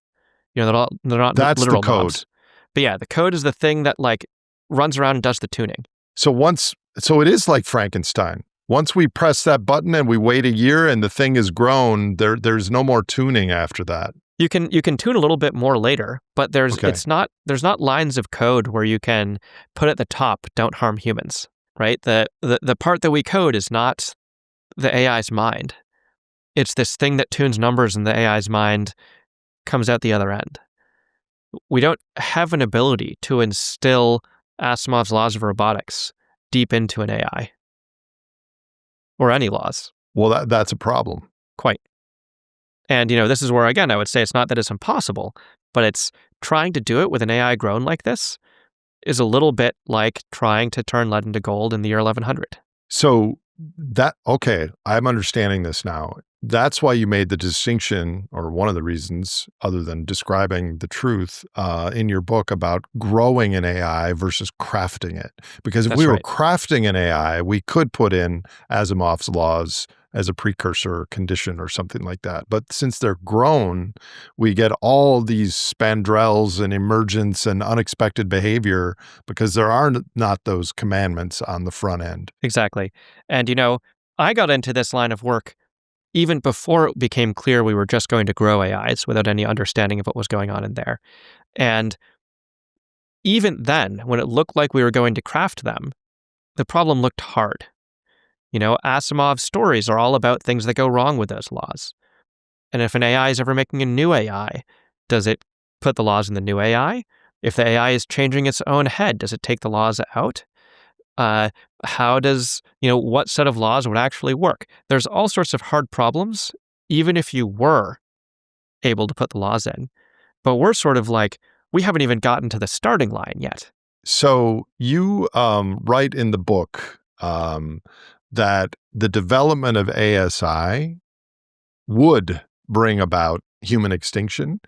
They're not That's literal the code. knobs. But yeah, the code is the thing that like runs around and does the tuning. So it is like Frankenstein. Once we press that button and we wait a year and the thing is grown, there's no more tuning after that. You can tune a little bit more later, but there's not lines of code where you can put at the top, don't harm humans, right? The part that we code is not the AI's mind. It's this thing that tunes numbers and the AI's mind comes out the other end. We don't have an ability to instill Asimov's laws of robotics deep into an AI. Or any laws. Well, that's a problem. Quite. And, this is where, again, I would say it's not that it's impossible, but it's trying to do it with an AI grown like this is a little bit like trying to turn lead into gold in the year 1100. So okay, I'm understanding this now. That's why you made the distinction, or one of the reasons, other than describing the truth, in your book about growing an AI versus crafting it. Because if we were crafting an AI, we could put in Asimov's laws as a precursor condition or something like that. But since they're grown, we get all these spandrels and emergence and unexpected behavior because there are not those commandments on the front end. Exactly. And, I got into this line of work even before it became clear we were just going to grow AIs without any understanding of what was going on in there. And even then, when it looked like we were going to craft them, the problem looked hard. Asimov's stories are all about things that go wrong with those laws. And if an AI is ever making a new AI, does it put the laws in the new AI? If the AI is changing its own head, does it take the laws out? How does, what set of laws would actually work? There's all sorts of hard problems, even if you were able to put the laws in. But we're sort of like, we haven't even gotten to the starting line yet. So you write in the book that the development of ASI would bring about human extinction.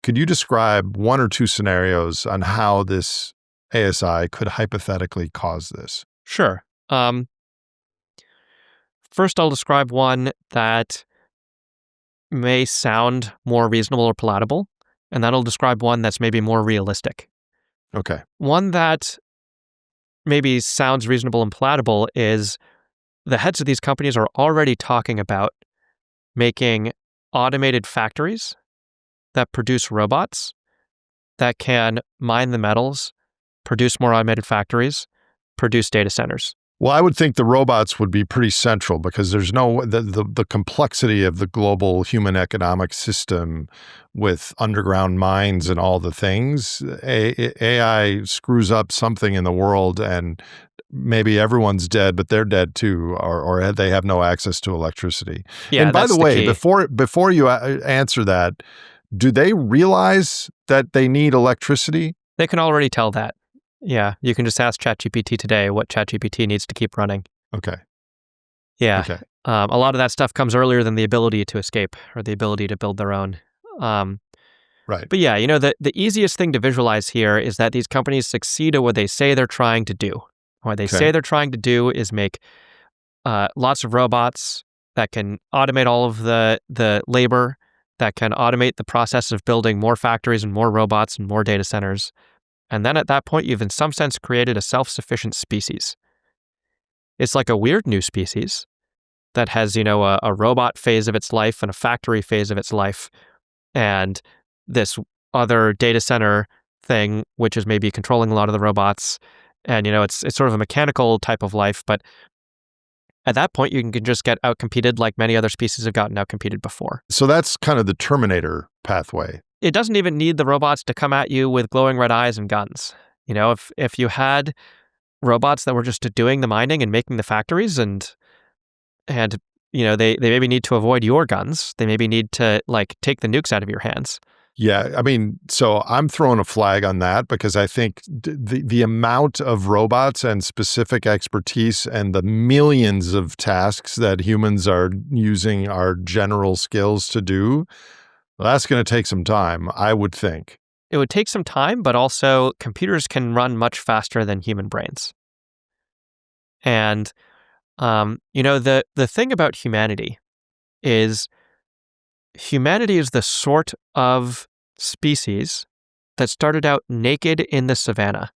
Could you describe one or two scenarios on how this ASI could hypothetically cause this? Sure. First, I'll describe one that may sound more reasonable or palatable, and that'll describe one that's maybe more realistic. Okay. One that maybe sounds reasonable and palatable is the heads of these companies are already talking about making automated factories that produce robots that can mine the metals, produce more automated factories, produce data centers. Well, I would think the robots would be pretty central because there's the complexity of the global human economic system with underground mines and all the things. AI screws up something in the world and maybe everyone's dead, but they're dead too, or they have no access to electricity. Yeah, and by the way, key. before you answer that, do they realize that they need electricity? They can already tell that. Yeah, you can just ask ChatGPT today what ChatGPT needs to keep running. Okay. Yeah. Okay. A lot of that stuff comes earlier than the ability to escape or the ability to build their own. Right. But yeah, the easiest thing to visualize here is that these companies succeed at what they say they're trying to do. What they say they're trying to do is make lots of robots that can automate all of the labor, that can automate the process of building more factories and more robots and more data centers. And then at that point, you've in some sense created a self-sufficient species. It's like a weird new species that has, a robot phase of its life and a factory phase of its life, and this other data center thing, which is maybe controlling a lot of the robots. And, it's sort of a mechanical type of life, but at that point, you can just get outcompeted like many other species have gotten outcompeted before. So that's kind of the Terminator pathway. It doesn't even need the robots to come at you with glowing red eyes and guns. If you had robots that were just doing the mining and making the factories and they maybe need to avoid your guns. They maybe need to take the nukes out of your hands. Yeah, I mean, so I'm throwing a flag on that because I think the amount of robots and specific expertise and the millions of tasks that humans are using our general skills to do, that's going to take some time, I would think. It would take some time, but also computers can run much faster than human brains. And, the thing about humanity is the sort of species that started out naked in the savannah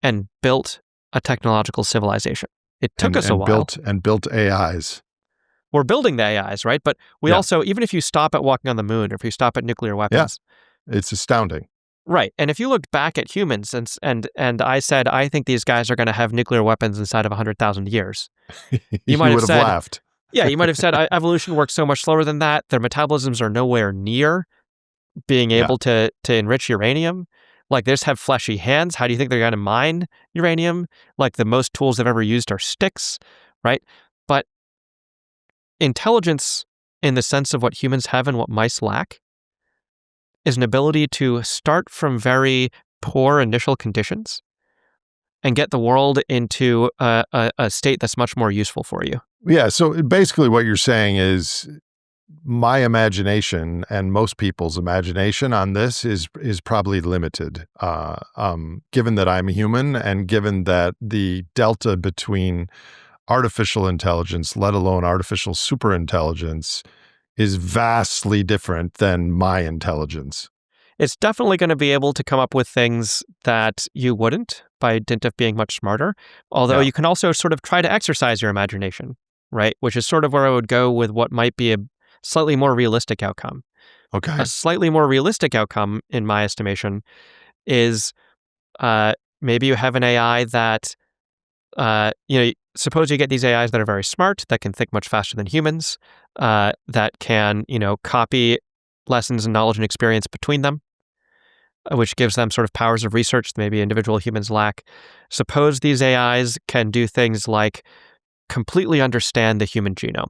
and built a technological civilization. It took us a while. Built AIs. We're building the AIs, right? But we also, even if you stop at walking on the moon or if you stop at nuclear weapons. Yeah, it's astounding. Right. And if you looked back at humans and I said, I think these guys are going to have nuclear weapons inside of 100,000 years. You might have laughed. Yeah, you might have said evolution works so much slower than that. Their metabolisms are nowhere near being able to enrich uranium. They just have fleshy hands. How do you think they're going to mine uranium? The most tools they've ever used are sticks, right? But intelligence, in the sense of what humans have and what mice lack, is an ability to start from very poor initial conditions and get the world into a state that's much more useful for you. Yeah, so basically what you're saying is my imagination and most people's imagination on this is probably limited, given that I'm a human and given that the delta between artificial intelligence, let alone artificial superintelligence, is vastly different than my intelligence. It's definitely going to be able to come up with things that you wouldn't by dint of being much smarter. Although you can also sort of try to exercise your imagination, right? Which is sort of where I would go with what might be a slightly more realistic outcome. Okay. A slightly more realistic outcome, in my estimation, is maybe you have an AI that, suppose you get these AIs that are very smart, that can think much faster than humans, that can, copy lessons and knowledge and experience between them, which gives them sort of powers of research that maybe individual humans lack. Suppose these AIs can do things like completely understand the human genome.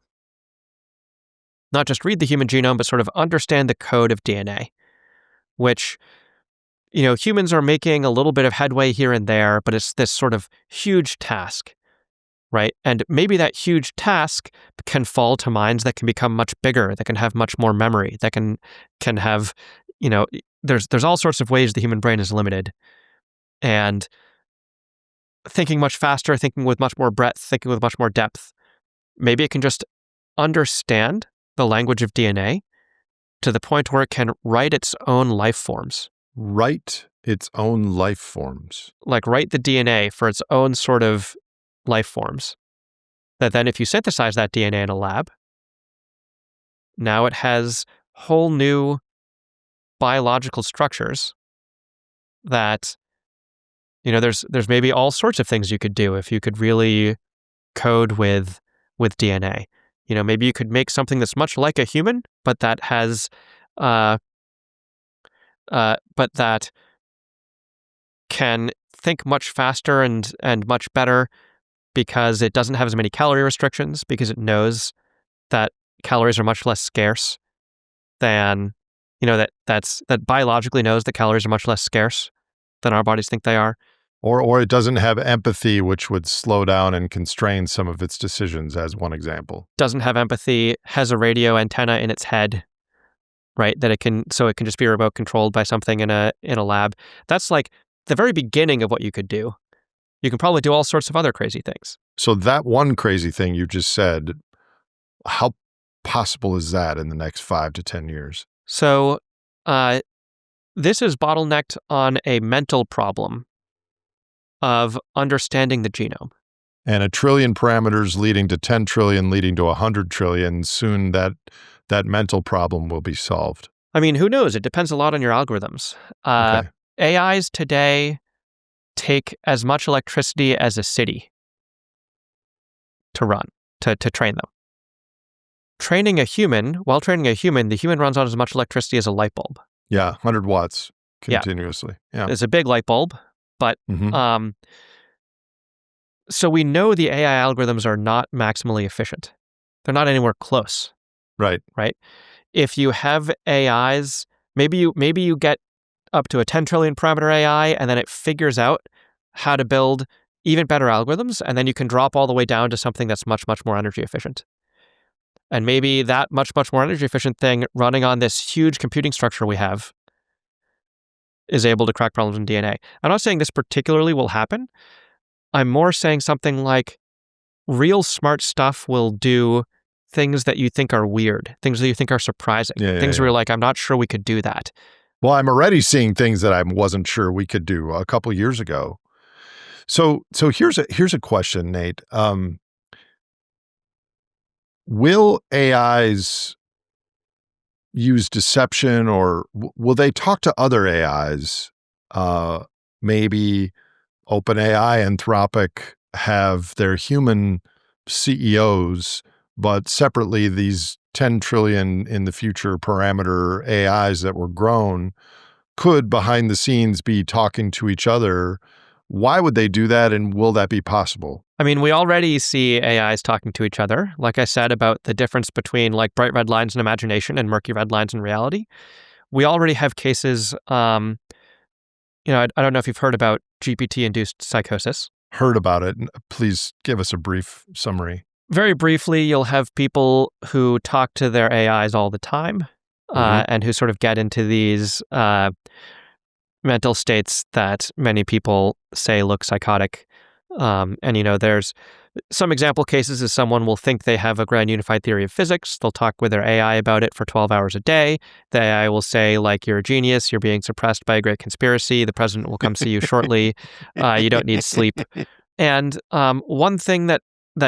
Not just read the human genome, but sort of understand the code of DNA, which, humans are making a little bit of headway here and there, but it's this sort of huge task, right? And maybe that huge task can fall to minds that can become much bigger, that can have much more memory, that can have, there's all sorts of ways the human brain is limited. And thinking much faster, thinking with much more breadth, thinking with much more depth, maybe it can just understand the language of DNA to the point where it can write its own life forms. Write its own life forms. Write the DNA for its own sort of life forms. That then if you synthesize that DNA in a lab, now it has whole new biological structures that, there's maybe all sorts of things you could do if you could really code with DNA. Maybe you could make something that's much like a human, but that has, but that can think much faster and much better because it doesn't have as many calorie restrictions, because it knows that calories are much less scarce than, that biologically knows that calories are much less scarce than our bodies think they are. Or it doesn't have empathy, which would slow down and constrain some of its decisions, as one example. Doesn't have empathy, has a radio antenna in its head, right? That it can just be remote controlled by something in a lab. That's the very beginning of what you could do. You can probably do all sorts of other crazy things. So that one crazy thing you just said, how possible is that in the next 5 to 10 years? So this is bottlenecked on a mental problem of understanding the genome. And 1 trillion parameters leading to 10 trillion, leading to 100 trillion. Soon that mental problem will be solved. I mean, who knows? It depends a lot on your algorithms. Okay. AIs today take as much electricity as a city to run, to train them. While training a human, the human runs on as much electricity as a light bulb. Yeah, 100 watts Yeah. continuously. Yeah. It's a big light bulb, but Mhm. so we know the AI algorithms are not maximally efficient. They're not anywhere close, Right. right? If you have AIs, maybe you get up to a 10 trillion parameter AI, and then it figures out how to build even better algorithms, and then you can drop all the way down to something that's much, much more energy efficient. And maybe that much, much more energy efficient thing running on this huge computing structure we have is able to crack problems in DNA. I'm not saying this particularly will happen. I'm more saying something like real smart stuff will do things that you think are weird, things that you think are surprising, things where you're like, I'm not sure we could do that. Well, I'm already seeing things that I wasn't sure we could do a couple years ago. So here's a question, Nate. Will AIs use deception, or will they talk to other AIs? Maybe OpenAI, Anthropic have their human CEOs, but separately these 10 trillion in the future parameter AIs that were grown could behind the scenes be talking to each other. Why would they do that, and will that be possible? I mean, we already see AIs talking to each other. Like I said about the difference between like bright red lines in imagination and murky red lines in reality. We already have cases, I don't know if you've heard about GPT-induced psychosis. Heard about it. Please give us a brief summary. Very briefly, you'll have people who talk to their AIs all the time and who sort of get into these mental states that many people say look psychotic. There's some example cases is someone will think they have a grand unified theory of physics. They'll talk with their AI about it for 12 hours a day. The AI will say, like, you're a genius. You're being suppressed by a great conspiracy. The president will come see you shortly. You don't need sleep. And one thing that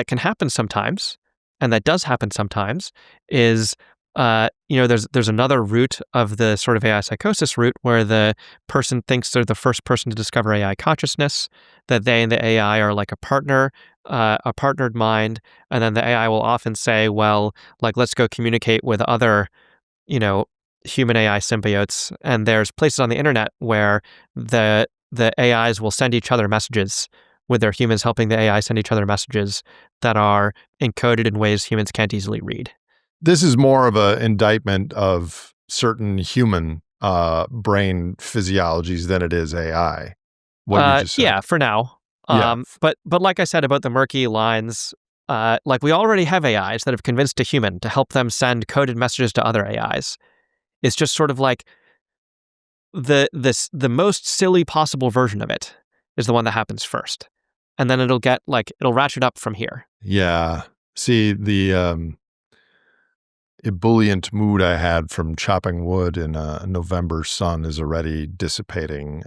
can happen sometimes, and that does happen sometimes, is there's another route of the sort of AI psychosis route where the person thinks they're the first person to discover AI consciousness, that they and the AI are like a partner, a partnered mind, and then the AI will often say, well, like, let's go communicate with other, human AI symbiotes. And there's places on the internet where the AIs will send each other messages with their humans helping the AI send each other messages that are encoded in ways humans can't easily read. This is more of an indictment of certain human brain physiologies than it is AI. What you just said. Yeah, for now. But like I said about the murky lines, like we already have AIs that have convinced a human to help them send coded messages to other AIs. It's just sort of like the most silly possible version of it is the one that happens first, and then it'll ratchet up from here. Yeah. See, the ebullient mood I had from chopping wood in a November sun is already dissipating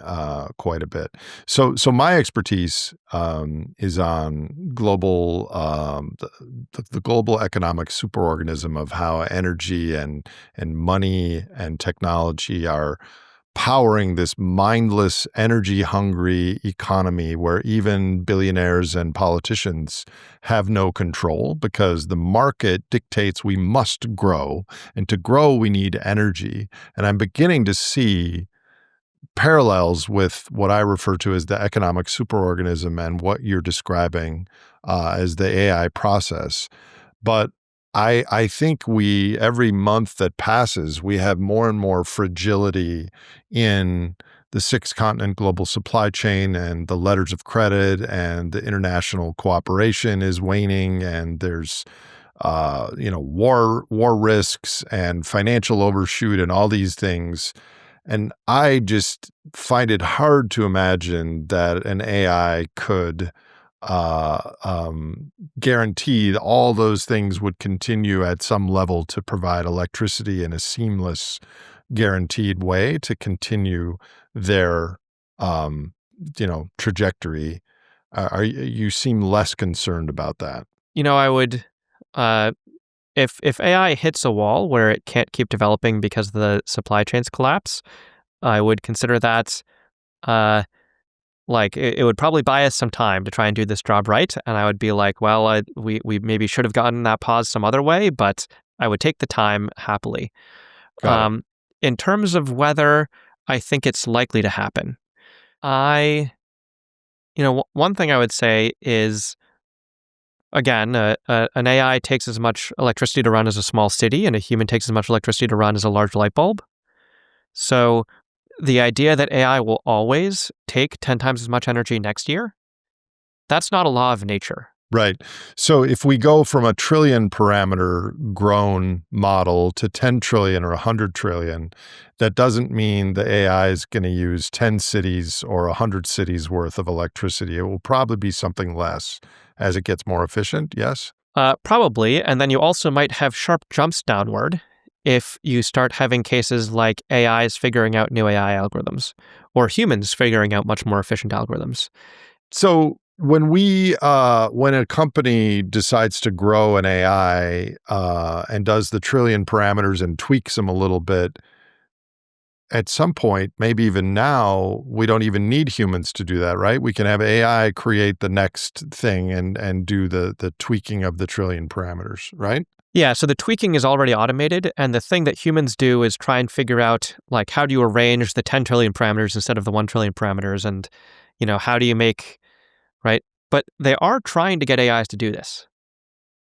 quite a bit. So my expertise is on global, the global economic superorganism of how energy and money and technology are powering this mindless, energy-hungry economy where even billionaires and politicians have no control because the market dictates we must grow, and to grow we need energy. And I'm beginning to see parallels with what I refer to as the economic superorganism and what you're describing as the AI process. But I think every month that passes, we have more and more fragility in the 6-continent global supply chain, and the letters of credit and the international cooperation is waning, and there's war risks and financial overshoot and all these things. And I just find it hard to imagine that an AI could guaranteed all those things would continue at some level to provide electricity in a seamless, guaranteed way to continue their, trajectory. You seem less concerned about that. I would if AI hits a wall where it can't keep developing because the supply chains collapse, I would consider that like it would probably buy us some time to try and do this job right. And I would be like, well, we maybe should have gotten that pause some other way, but I would take the time happily. Got it. In terms of whether I think it's likely to happen, one thing I would say is, again, an AI takes as much electricity to run as a small city, and a human takes as much electricity to run as a large light bulb. So the idea that AI will always take 10 times as much energy next year, that's not a law of nature. Right. So if we go from a trillion parameter grown model to 10 trillion or 100 trillion, that doesn't mean the AI is going to use 10 cities or 100 cities worth of electricity. It will probably be something less as it gets more efficient. Yes? Probably. And then you also might have sharp jumps downward if you start having cases like AIs figuring out new AI algorithms or humans figuring out much more efficient algorithms. So when a company decides to grow an AI and does the trillion parameters and tweaks them a little bit, at some point, maybe even now, we don't even need humans to do that, right? We can have AI create the next thing and do the tweaking of the trillion parameters, right? Yeah, so the tweaking is already automated, and the thing that humans do is try and figure out, like, how do you arrange the 10 trillion parameters instead of the 1 trillion parameters, and, how do you make, right? But they are trying to get AIs to do this.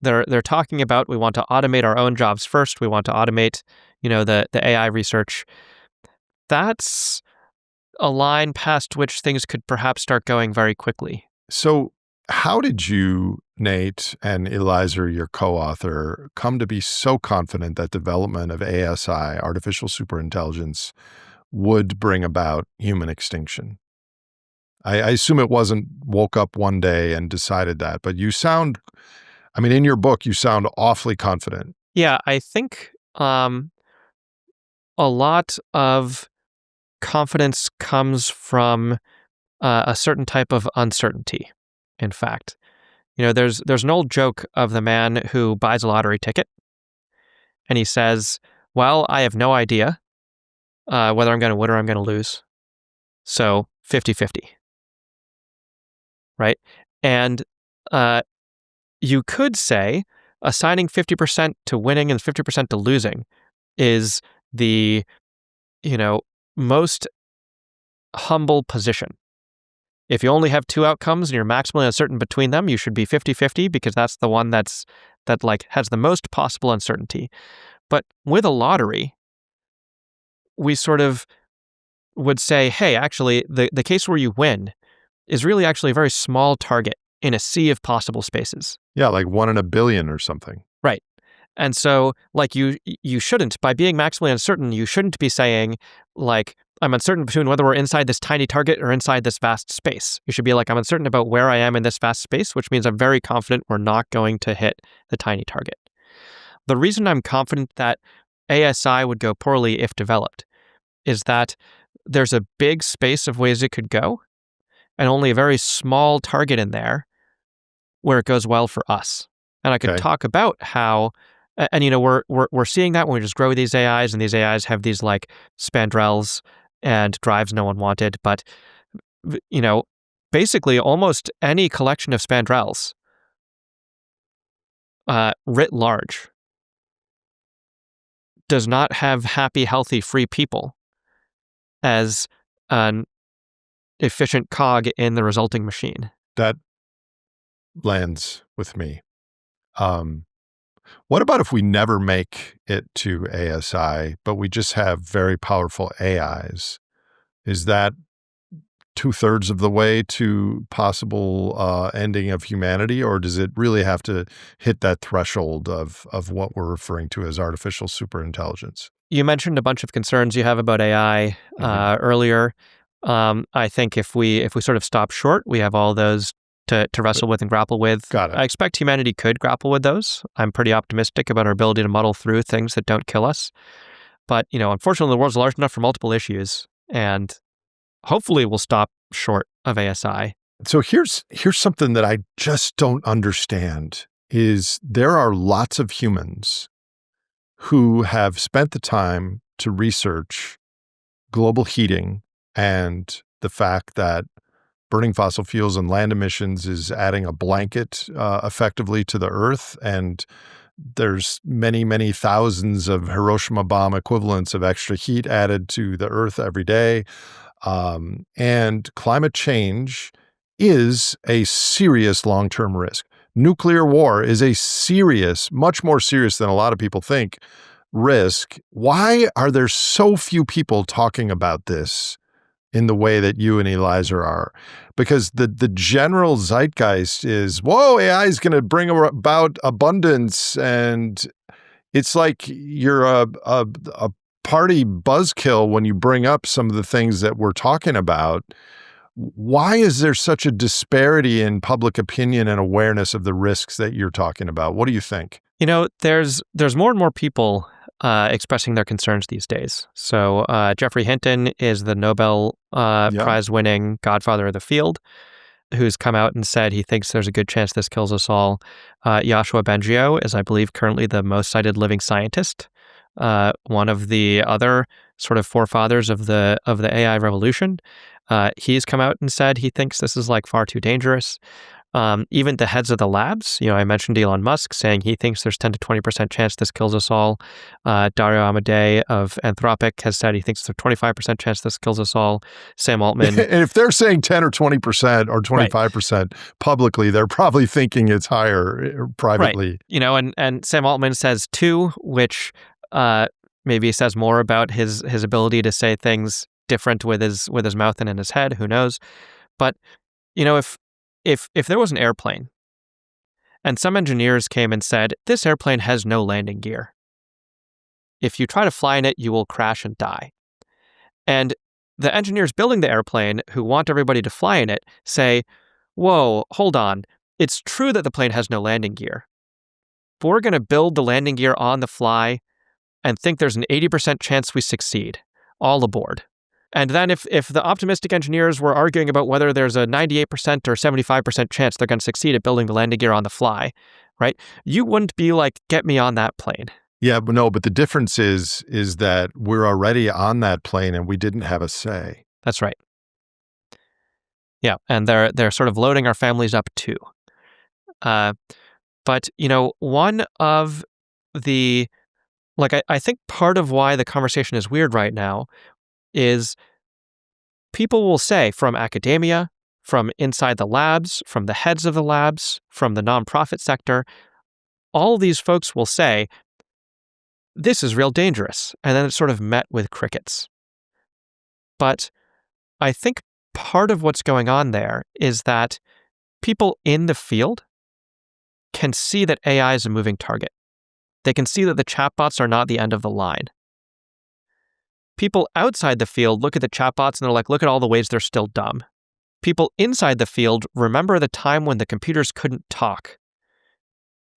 They're talking about, we want to automate our own jobs first, we want to automate, the AI research. That's a line past which things could perhaps start going very quickly. So how did you, Nate, and Eliza, your co-author, come to be so confident that development of ASI, artificial superintelligence, would bring about human extinction? I assume it wasn't woke up one day and decided that, but in your book, you sound awfully confident. Yeah, I think a lot of confidence comes from a certain type of uncertainty, in fact. There's an old joke of the man who buys a lottery ticket, and he says, well, I have no idea whether I'm going to win or I'm going to lose. So 50-50, right? And you could say assigning 50% to winning and 50% to losing is the, most humble position. If you only have two outcomes and you're maximally uncertain between them, you should be 50-50 because that's the one that has the most possible uncertainty. But with a lottery, we sort of would say, hey, actually, the case where you win is really actually a very small target in a sea of possible spaces. Yeah, like 1 in a billion or something. Right. And so, like, you shouldn't, by being maximally uncertain, you shouldn't be saying, like, I'm uncertain between whether we're inside this tiny target or inside this vast space. You should be like, I'm uncertain about where I am in this vast space, which means I'm very confident we're not going to hit the tiny target. The reason I'm confident that ASI would go poorly if developed is that there's a big space of ways it could go, and only a very small target in there where it goes well for us. And I could talk about how, and we're seeing that when we just grow these AIs, and these AIs have these like spandrels and drives no one wanted. But basically almost any collection of spandrels, writ large, does not have happy, healthy, free people as an efficient cog in the resulting machine. That lands with me. What about if we never make it to ASI, but we just have very powerful AIs? Is that 2/3 of the way to possible ending of humanity, or does it really have to hit that threshold of what we're referring to as artificial superintelligence? You mentioned a bunch of concerns you have about AI earlier. I think if we sort of stop short, we have all those to wrestle with and grapple with. Got it. I expect humanity could grapple with those. I'm pretty optimistic about our ability to muddle through things that don't kill us. But, unfortunately, the world's large enough for multiple issues, and hopefully we'll stop short of ASI. So here's something that I just don't understand is there are lots of humans who have spent the time to research global heating and the fact that burning fossil fuels and land emissions is adding a blanket effectively to the earth. And there's many, many thousands of Hiroshima bomb equivalents of extra heat added to the earth every day. And climate change is a serious long-term risk. Nuclear war is a serious, much more serious than a lot of people think, risk. Why are there so few people talking about this in the way that you and Eliza are? Because the general zeitgeist is, whoa, AI is going to bring about abundance. And it's like you're a party buzzkill when you bring up some of the things that we're talking about. Why is there such a disparity in public opinion and awareness of the risks that you're talking about? What do you think? There's more and more people expressing their concerns these days. So Jeffrey Hinton is the Nobel Prize-winning godfather of the field, who's come out and said he thinks there's a good chance this kills us all. Yoshua Bengio is, I believe, currently the most cited living scientist, one of the other sort of forefathers of the AI revolution. He's come out and said he thinks this is like far too dangerous. Even the heads of the labs, I mentioned Elon Musk saying he thinks there's 10 to 20% chance this kills us all. Dario Amodei of Anthropic has said he thinks there's a 25% chance this kills us all. Sam Altman. And if they're saying 10 or 20% or 25% publicly, they're probably thinking it's higher privately. Right. And Sam Altman says 2, which maybe says more about his ability to say things different with his mouth and in his head. Who knows? But if there was an airplane and some engineers came and said, this airplane has no landing gear. If you try to fly in it, you will crash and die. And the engineers building the airplane who want everybody to fly in it say, whoa, hold on. It's true that the plane has no landing gear, but we're going to build the landing gear on the fly and think there's an 80% chance we succeed. All aboard. And then if the optimistic engineers were arguing about whether there's a 98% or 75% chance they're going to succeed at building the landing gear on the fly, right? You wouldn't be like, get me on that plane. Yeah, but the difference is that we're already on that plane and we didn't have a say. That's right. Yeah, and they're sort of loading our families up too. But one of the I think part of why the conversation is weird right now is people will say from academia, from inside the labs, from the heads of the labs, from the nonprofit sector, all of these folks will say, this is real dangerous. And then it's sort of met with crickets. But I think part of what's going on there is that people in the field can see that AI is a moving target. They can see that the chatbots are not the end of the line. People outside the field look at the chatbots and they're like, look at all the ways they're still dumb. People inside the field remember the time when the computers couldn't talk.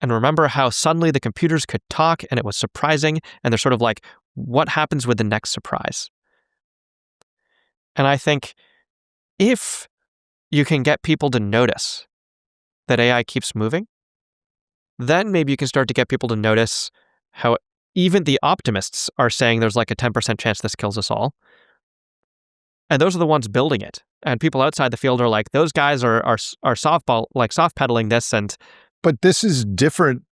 And remember how suddenly the computers could talk and it was surprising. And they're sort of like, what happens with the next surprise? And I think if you can get people to notice that AI keeps moving, then maybe you can start to get people to notice how even the optimists are saying there's like a 10% chance this kills us all. And those are the ones building it. And people outside the field are like, those guys are soft pedaling this. But this is different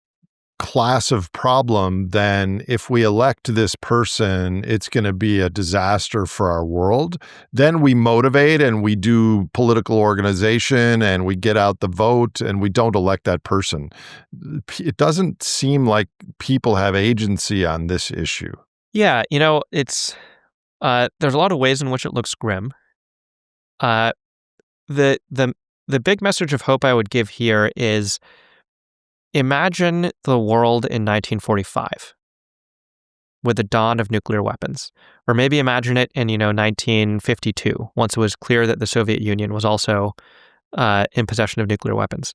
class of problem than if we elect this person, it's going to be a disaster for our world. Then we motivate and we do political organization and we get out the vote and we don't elect that person. It doesn't seem like people have agency on this issue. Yeah, it's there's a lot of ways in which it looks grim. The big message of hope I would give here is imagine the world in 1945 with the dawn of nuclear weapons. Or maybe imagine it in, 1952, once it was clear that the Soviet Union was also in possession of nuclear weapons.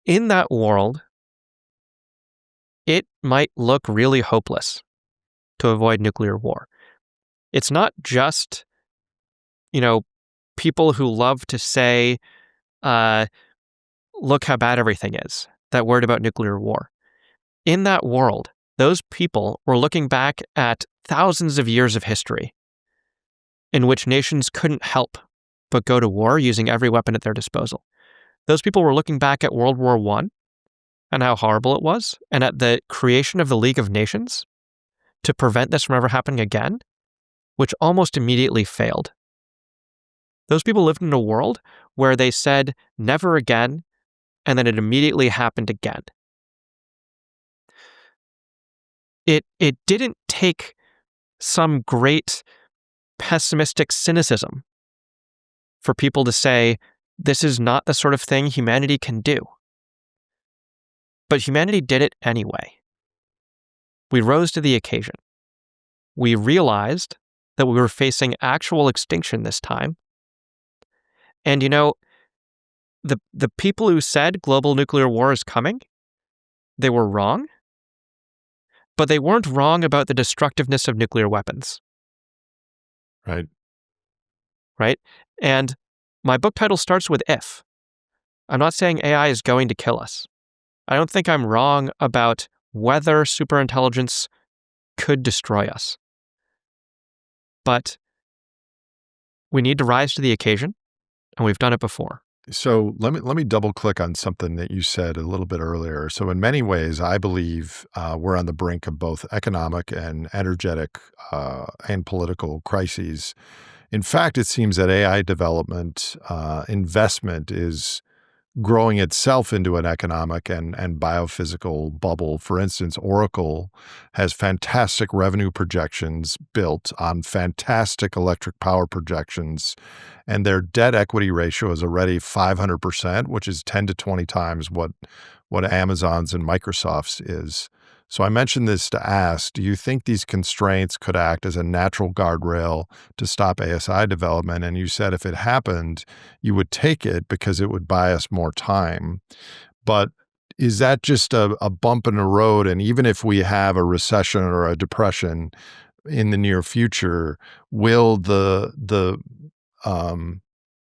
In that world, it might look really hopeless to avoid nuclear war. It's not just, people who love to say, look how bad everything is. that worried about nuclear war. In that world, those people were looking back at thousands of years of history in which nations couldn't help but go to war using every weapon at their disposal. Those people were looking back at World War I and how horrible it was, and at the creation of the League of Nations to prevent this from ever happening again, which almost immediately failed. Those people lived in a world where they said, never again, and then it immediately happened again. It didn't take some great pessimistic cynicism for people to say, this is not the sort of thing humanity can do. But humanity did it anyway. We rose to the occasion. We realized that we were facing actual extinction this time. And the people who said global nuclear war is coming, they were wrong. But they weren't wrong about the destructiveness of nuclear weapons. Right. Right? And my book title starts with if. I'm not saying AI is going to kill us. I don't think I'm wrong about whether superintelligence could destroy us. But we need to rise to the occasion, and we've done it before. So let me double click on something that you said a little bit earlier. So in many ways, I believe we're on the brink of both economic and energetic and political crises. In fact, it seems that AI development investment is growing itself into an economic and biophysical bubble. For instance, Oracle has fantastic revenue projections built on fantastic electric power projections, and their debt equity ratio is already 500%, which is 10 to 20 times what Amazon's and Microsoft's is. So I mentioned this to ask, do you think these constraints could act as a natural guardrail to stop ASI development? And you said if it happened, you would take it because it would buy us more time. But is that just a bump in the road? And even if we have a recession or a depression in the near future, will the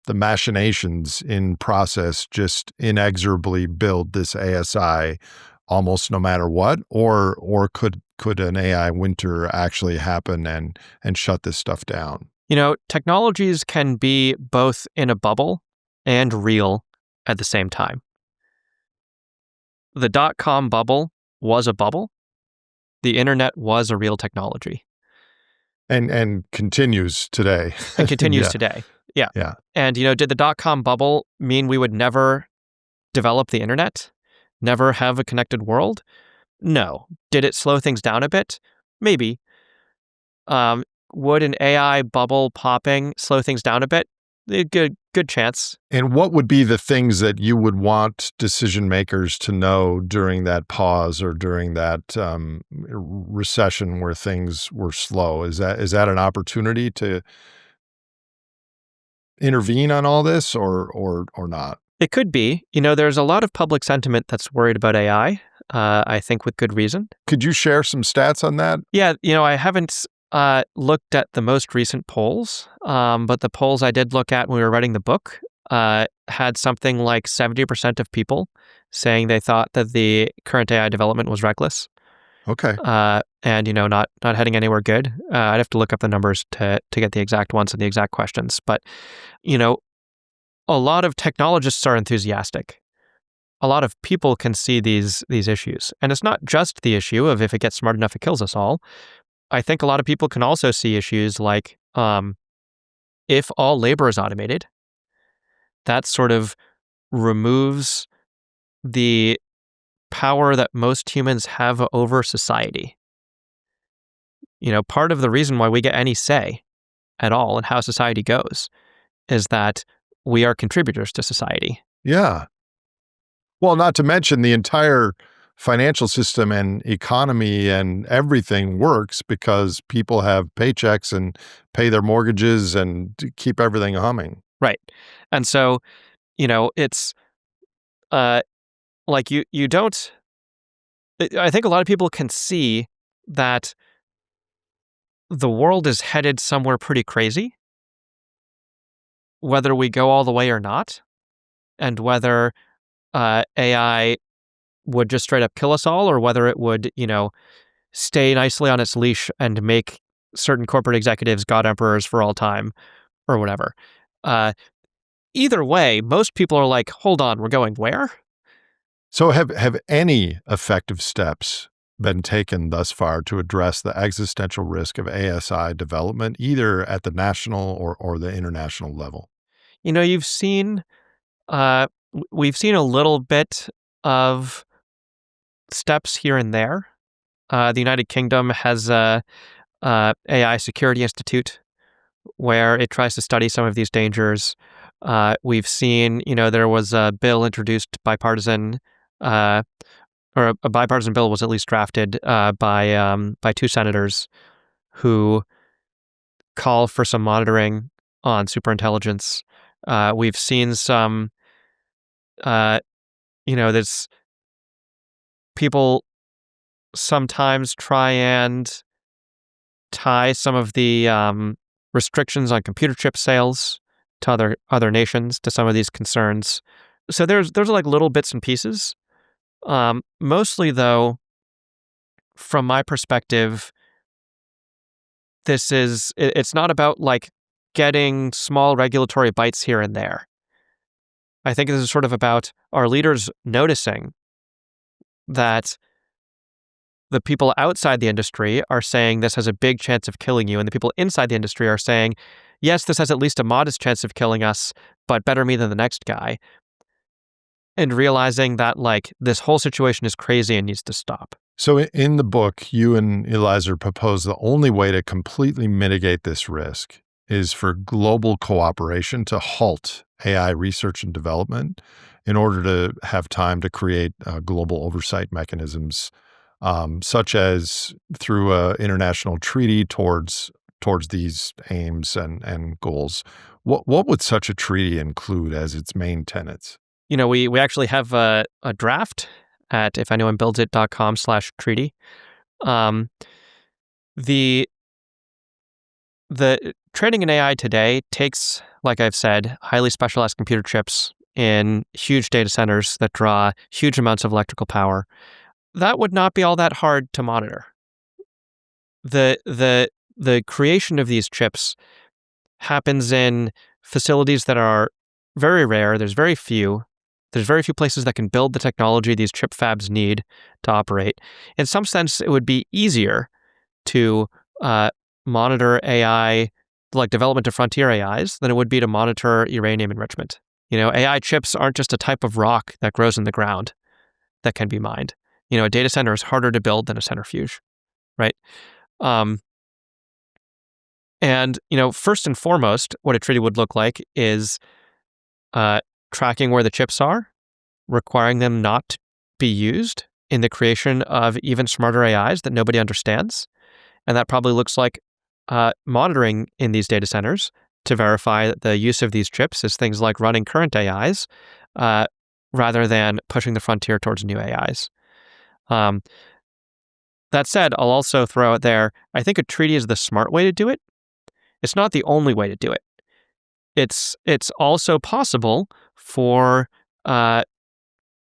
machinations in process just inexorably build this ASI almost no matter what, or could an AI winter actually happen and shut this stuff down? Technologies can be both in a bubble and real at the same time. The dot-com bubble was a bubble. The internet was a real technology. And continues today. And continues today. Yeah. Yeah. And, did the dot-com bubble mean we would never develop the internet? Never have a connected world? No. Did it slow things down a bit? Maybe. Would an AI bubble popping slow things down a bit? A good chance. And what would be the things that you would want decision makers to know during that pause or during that recession where things were slow? Is that an opportunity to intervene on all this or not? It could be. There's a lot of public sentiment that's worried about AI, I think with good reason. Could you share some stats on that? Yeah, I haven't looked at the most recent polls, but the polls I did look at when we were writing the book had something like 70% of people saying they thought that the current AI development was reckless. Okay. And not heading anywhere good. I'd have to look up the numbers to get the exact ones and the exact questions. But a lot of technologists are enthusiastic. A lot of people can see these issues. And it's not just the issue of if it gets smart enough, it kills us all. I think a lot of people can also see issues like if all labor is automated, that sort of removes the power that most humans have over society. Part of the reason why we get any say at all in how society goes is that we are contributors to society. Yeah. Well, not to mention the entire financial system and economy and everything works because people have paychecks and pay their mortgages and keep everything humming. Right. And so, it's like you don't. I think a lot of people can see that the world is headed somewhere pretty crazy, whether we go all the way or not, and whether AI would just straight up kill us all, or whether it would, stay nicely on its leash and make certain corporate executives god emperors for all time or whatever. Either way, most people are like, hold on, we're going where? So have any effective steps been taken thus far to address the existential risk of ASI development, either at the national or the international level? You've seen, we've seen a little bit of steps here and there. The United Kingdom has a AI Security Institute where it tries to study some of these dangers. We've seen, there was a bill introduced bipartisan, or a bipartisan bill was at least drafted by two senators who call for some monitoring on superintelligence. We've seen some, there's people sometimes try and tie some of the restrictions on computer chip sales to other nations to some of these concerns. So there's like little bits and pieces. Mostly though, from my perspective, it's not about like getting small regulatory bites here and there. I think this is sort of about our leaders noticing that the people outside the industry are saying this has a big chance of killing you, and the people inside the industry are saying, yes, this has at least a modest chance of killing us, but better me than the next guy. And realizing that like this whole situation is crazy and needs to stop. So in the book, you and Eliezer propose the only way to completely mitigate this risk is for global cooperation to halt AI research and development in order to have time to create global oversight mechanisms, such as through an international treaty towards these aims and goals. What would such a treaty include as its main tenets? We actually have a draft at ifanyonebuildsit.com/treaty. The training in AI today takes, like I've said, highly specialized computer chips in huge data centers that draw huge amounts of electrical power. That would not be all that hard to monitor. The creation of these chips happens in facilities that are very rare. There's very few places that can build the technology these chip fabs need to operate. In some sense, it would be easier to monitor AI, like development of frontier AIs, than it would be to monitor uranium enrichment. AI chips aren't just a type of rock that grows in the ground that can be mined. A data center is harder to build than a centrifuge, right? And, first and foremost, what a treaty would look like is tracking where the chips are, requiring them not to be used in the creation of even smarter AIs that nobody understands. And that probably looks like monitoring in these data centers to verify that the use of these chips is things like running current AIs rather than pushing the frontier towards new AIs. That said, I'll also throw out there, I think a treaty is the smart way to do it. It's not the only way to do it. It's also possible for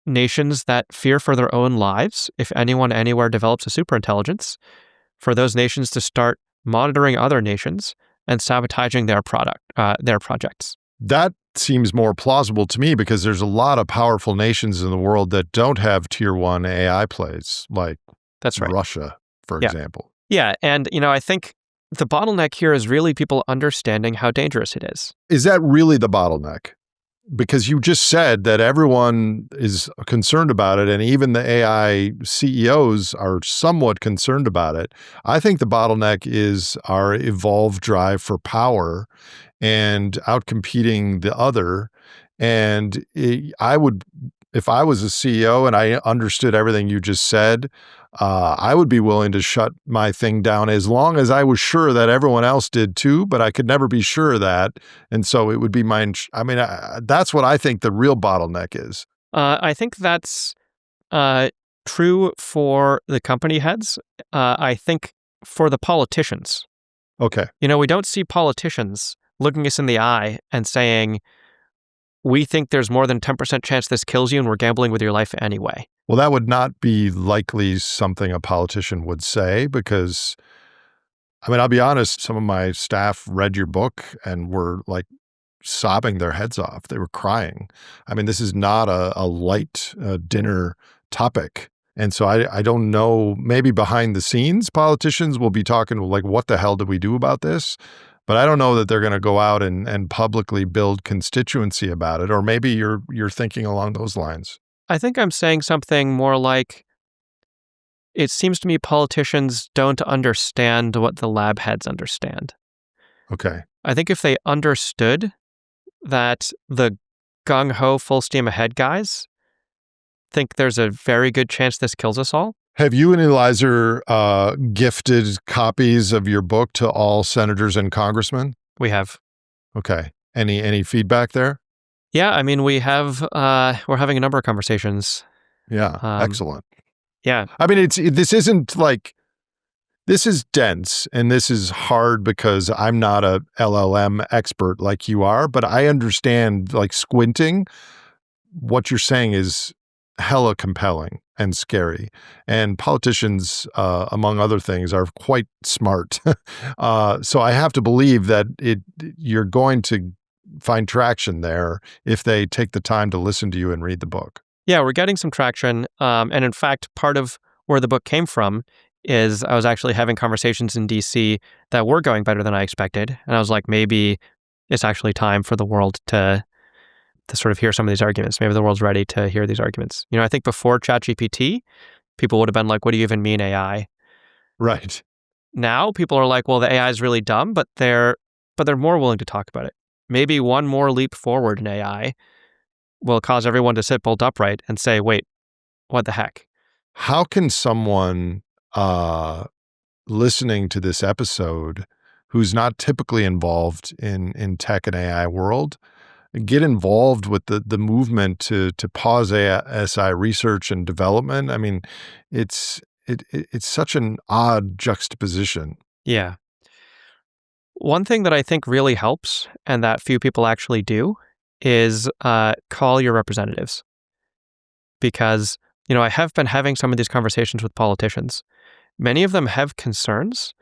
nations that fear for their own lives, if anyone anywhere develops a superintelligence, for those nations to start monitoring other nations and sabotaging their projects. That seems more plausible to me because there's a lot of powerful nations in the world that don't have tier one AI plays, like That's right. Russia, for example. Yeah, and I think the bottleneck here is really people understanding how dangerous it is. Is that really the bottleneck? Because you just said that everyone is concerned about it, and even the AI CEOs are somewhat concerned about it. I think the bottleneck is our evolved drive for power and outcompeting the other. And if I was a CEO and I understood everything you just said, I would be willing to shut my thing down as long as I was sure that everyone else did too, but I could never be sure of that. And so it would be that's what I think the real bottleneck is. I think that's true for the company heads. I think for the politicians. Okay. We don't see politicians looking us in the eye and saying, we think there's more than 10% chance this kills you and we're gambling with your life anyway. Well, that would not be likely something a politician would say because, I mean, I'll be honest, some of my staff read your book and were like sobbing their heads off. They were crying. I mean, this is not a light dinner topic. And so I don't know, maybe behind the scenes, politicians will be talking like, what the hell did we do about this? But I don't know that they're going to go out and publicly build constituency about it. Or maybe you're thinking along those lines. I think I'm saying something more like, it seems to me politicians don't understand what the lab heads understand. Okay. I think if they understood that the gung-ho, full steam ahead guys think there's a very good chance this kills us all. Have you and Eliezer gifted copies of your book to all senators and congressmen? We have. Okay. Any feedback there? Yeah, I mean, we're having a number of conversations. Yeah, excellent. Yeah. I mean, this is dense and this is hard because I'm not a LLM expert like you are, but I understand, like, squinting, what you're saying is hella compelling and scary. And politicians, among other things, are quite smart. So I have to believe that you're going to find traction there if they take the time to listen to you and read the book. Yeah, we're getting some traction. And in fact, part of where the book came from is I was actually having conversations in DC that were going better than I expected. And I was like, maybe it's actually time for the world to sort of hear some of these arguments. Maybe the world's ready to hear these arguments. You know, I think before ChatGPT, people would have been like, what do you even mean AI? Right. Now people are like, well, the AI is really dumb, but they're more willing to talk about it. Maybe one more leap forward in AI will cause everyone to sit bolt upright and say, wait, what the heck? How can someone listening to this episode who's not typically involved in tech and AI world get involved with the movement to pause ASI research and development? I mean, it's such an odd juxtaposition. Yeah. One thing that I think really helps, and that few people actually do, is call your representatives. Because, you know, I have been having some of these conversations with politicians. Many of them have concerns,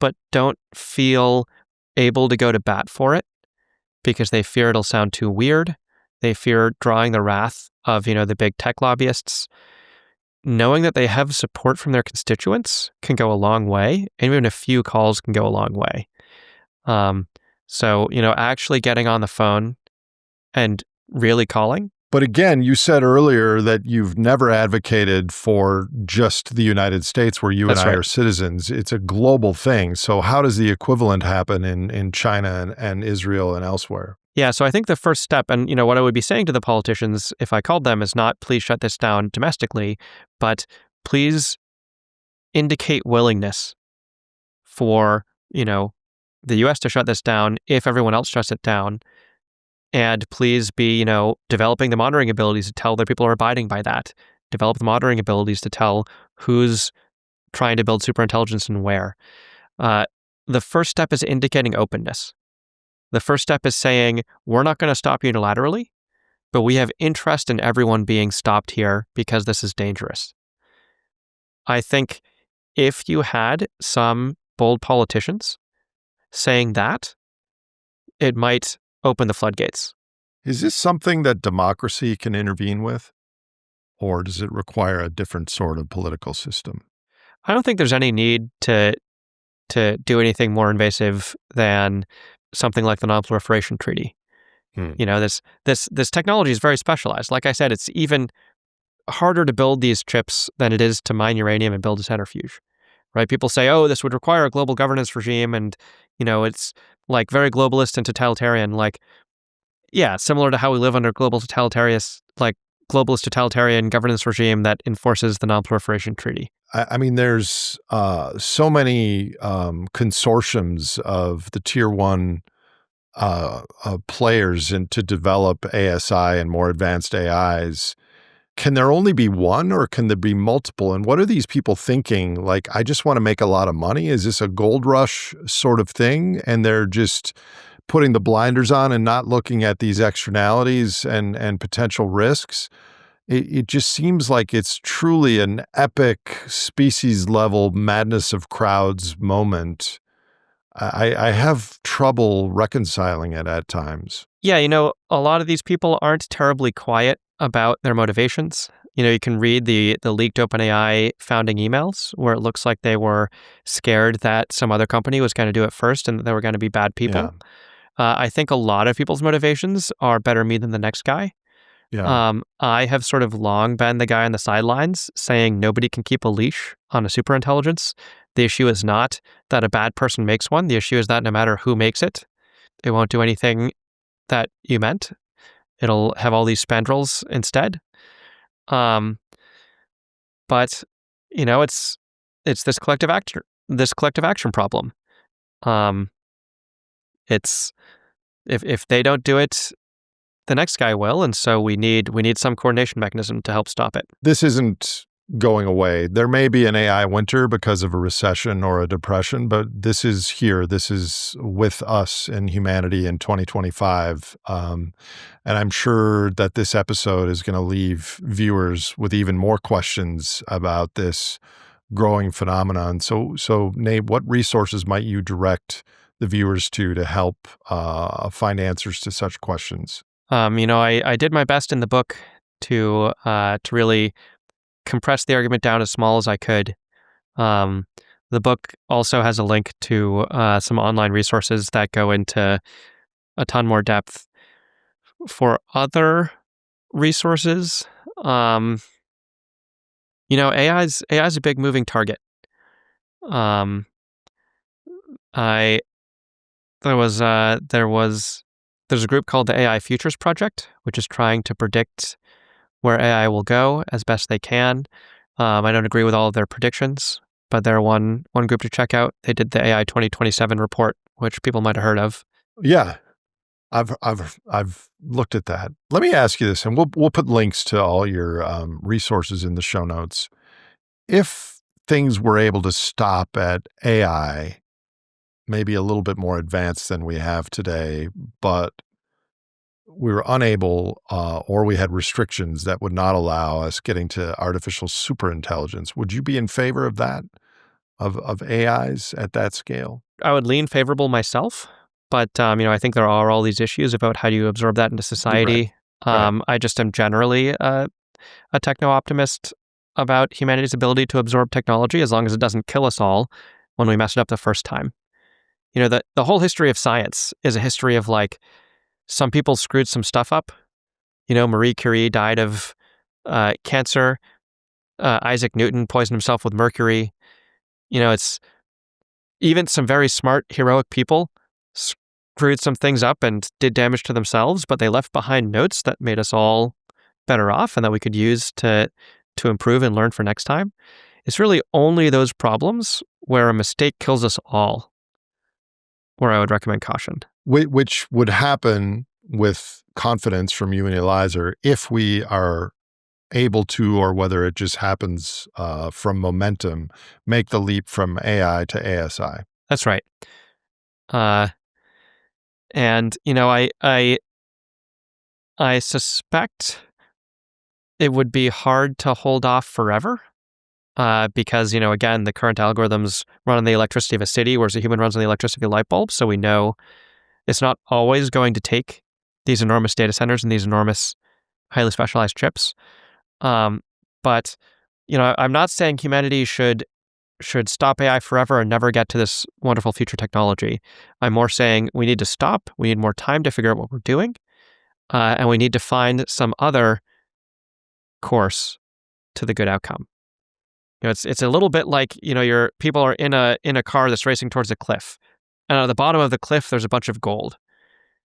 but don't feel able to go to bat for it because they fear it'll sound too weird. They fear drawing the wrath of, you know, the big tech lobbyists. Knowing that they have support from their constituents can go a long way. And even a few calls can go a long way. So, you know, actually getting on the phone and really calling. But again, you said earlier that you've never advocated for just the United States where you and I are citizens. It's a global thing. So how does the equivalent happen in China and Israel and elsewhere? Yeah, so I think the first step, and you know what I would be saying to the politicians if I called them, is not please shut this down domestically, but please indicate willingness for, you know, the U.S. to shut this down if everyone else shuts it down. And please be, you know, developing the monitoring abilities to tell that people are abiding by that. Develop the monitoring abilities to tell who's trying to build superintelligence and where. The first step is indicating openness. The first step is saying, we're not going to stop unilaterally, but we have interest in everyone being stopped here because this is dangerous. I think if you had some bold politicians saying that, it might open the floodgates. Is this something that democracy can intervene with? Or does it require a different sort of political system? I don't think there's any need to do anything more invasive than something like the Non-Proliferation Treaty. You know, this technology is very specialized. Like I said, it's even harder to build these chips than it is to mine uranium and build a centrifuge. Right? People say, oh, this would require a global governance regime, and you know, it's like very globalist and totalitarian. Like, yeah, similar to how we live under globalist totalitarian governance regime that enforces the Non-Proliferation Treaty. I mean, there's so many consortiums of the tier one players to develop ASI and more advanced AIs. Can there only be one or can there be multiple? And what are these people thinking? Like, I just want to make a lot of money. Is this a gold rush sort of thing? And they're just putting the blinders on and not looking at these externalities and potential risks, it just seems like it's truly an epic species level madness of crowds moment. I have trouble reconciling it at times. Yeah, a lot of these people aren't terribly quiet about their motivations. You can read the leaked OpenAI founding emails where it looks like they were scared that some other company was going to do it first and that they were going to be bad people. Yeah. I think a lot of people's motivations are better me than the next guy. Yeah. I have sort of long been the guy on the sidelines saying nobody can keep a leash on a superintelligence. The issue is not that a bad person makes one. The issue is that no matter who makes it, it won't do anything that you meant. It'll have all these spandrels instead. But it's this collective action problem. It's if they don't do it, the next guy will, and so we need some coordination mechanism to help stop it. This isn't going away. There may be an AI winter because of a recession or a depression, but this is here. This is with us in humanity in 2025. And I'm sure that this episode is going to leave viewers with even more questions about this growing phenomenon. So Nate, what resources might you direct the viewers to help find answers to such questions? I did my best in the book to really compress the argument down as small as I could. The book also has a link to some online resources that go into a ton more depth. For other resources, AI's a big moving target. There's a group called the AI Futures Project, which is trying to predict where AI will go as best they can. I don't agree with all of their predictions, but they're one group to check out. They did the AI 2027 report, which people might have heard of. Yeah, I've looked at that. Let me ask you this, and we'll put links to all your resources in the show notes. If things were able to stop at AI, maybe a little bit more advanced than we have today, but we were unable or we had restrictions that would not allow us getting to artificial superintelligence, would you be in favor of that, of AIs at that scale? I would lean favorable myself, but I think there are all these issues about how do you absorb that into society. Right. I just am generally a techno-optimist about humanity's ability to absorb technology as long as it doesn't kill us all when we mess it up the first time. The whole history of science is a history of some people screwed some stuff up. Marie Curie died of cancer. Isaac Newton poisoned himself with mercury. It's even some very smart, heroic people screwed some things up and did damage to themselves, but they left behind notes that made us all better off and that we could use to improve and learn for next time. It's really only those problems where a mistake kills us all where I would recommend caution. Which would happen with confidence from you and Eliza if we are able to, or whether it just happens from momentum, make the leap from AI to ASI. That's right. And I suspect it would be hard to hold off forever. Because, again, the current algorithms run on the electricity of a city, whereas a human runs on the electricity of a light bulb. So we know it's not always going to take these enormous data centers and these enormous, highly specialized chips. But, I'm not saying humanity should stop AI forever and never get to this wonderful future technology. I'm more saying we need to stop. We need more time to figure out what we're doing. And we need to find some other course to the good outcome. It's a little bit like, your people are in a car that's racing towards a cliff. And at the bottom of the cliff, there's a bunch of gold.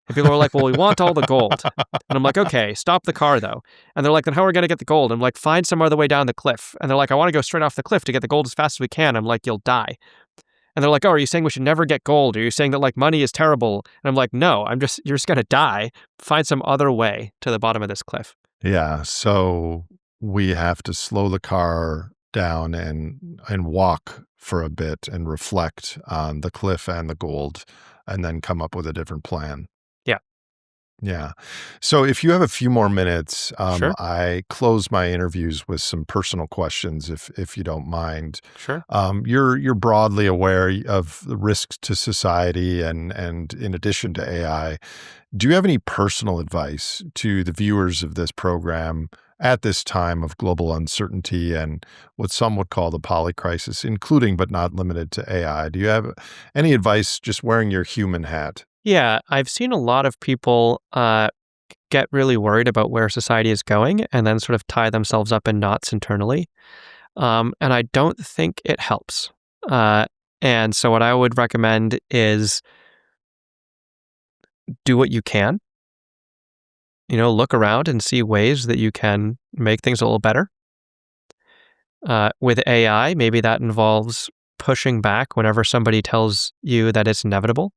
And people are like, well, we want all the gold. And I'm like, okay, stop the car, though. And they're like, then how are we going to get the gold? I'm like, find some other way down the cliff. And they're like, I want to go straight off the cliff to get the gold as fast as we can. I'm like, you'll die. And they're like, oh, are you saying we should never get gold? Are you saying that, money is terrible? And I'm like, no, you're just going to die. Find some other way to the bottom of this cliff. Yeah, so we have to slow the car down and walk for a bit and reflect on the cliff and the gold. and then come up with a different plan. Yeah. Yeah. So if you have a few more minutes, Sure. I close my interviews with some personal questions, if you don't mind. Sure. You're broadly aware of the risks to society, and in addition to AI, do you have any personal advice to the viewers of this program at this time of global uncertainty and what some would call the polycrisis, including but not limited to AI? Do you have any advice just wearing your human hat? Yeah, I've seen a lot of people get really worried about where society is going and then sort of tie themselves up in knots internally. And I don't think it helps. Uh, and so, what I would recommend is do what you can. Look around and see ways that you can make things a little better. With AI, maybe that involves pushing back whenever somebody tells you that it's inevitable,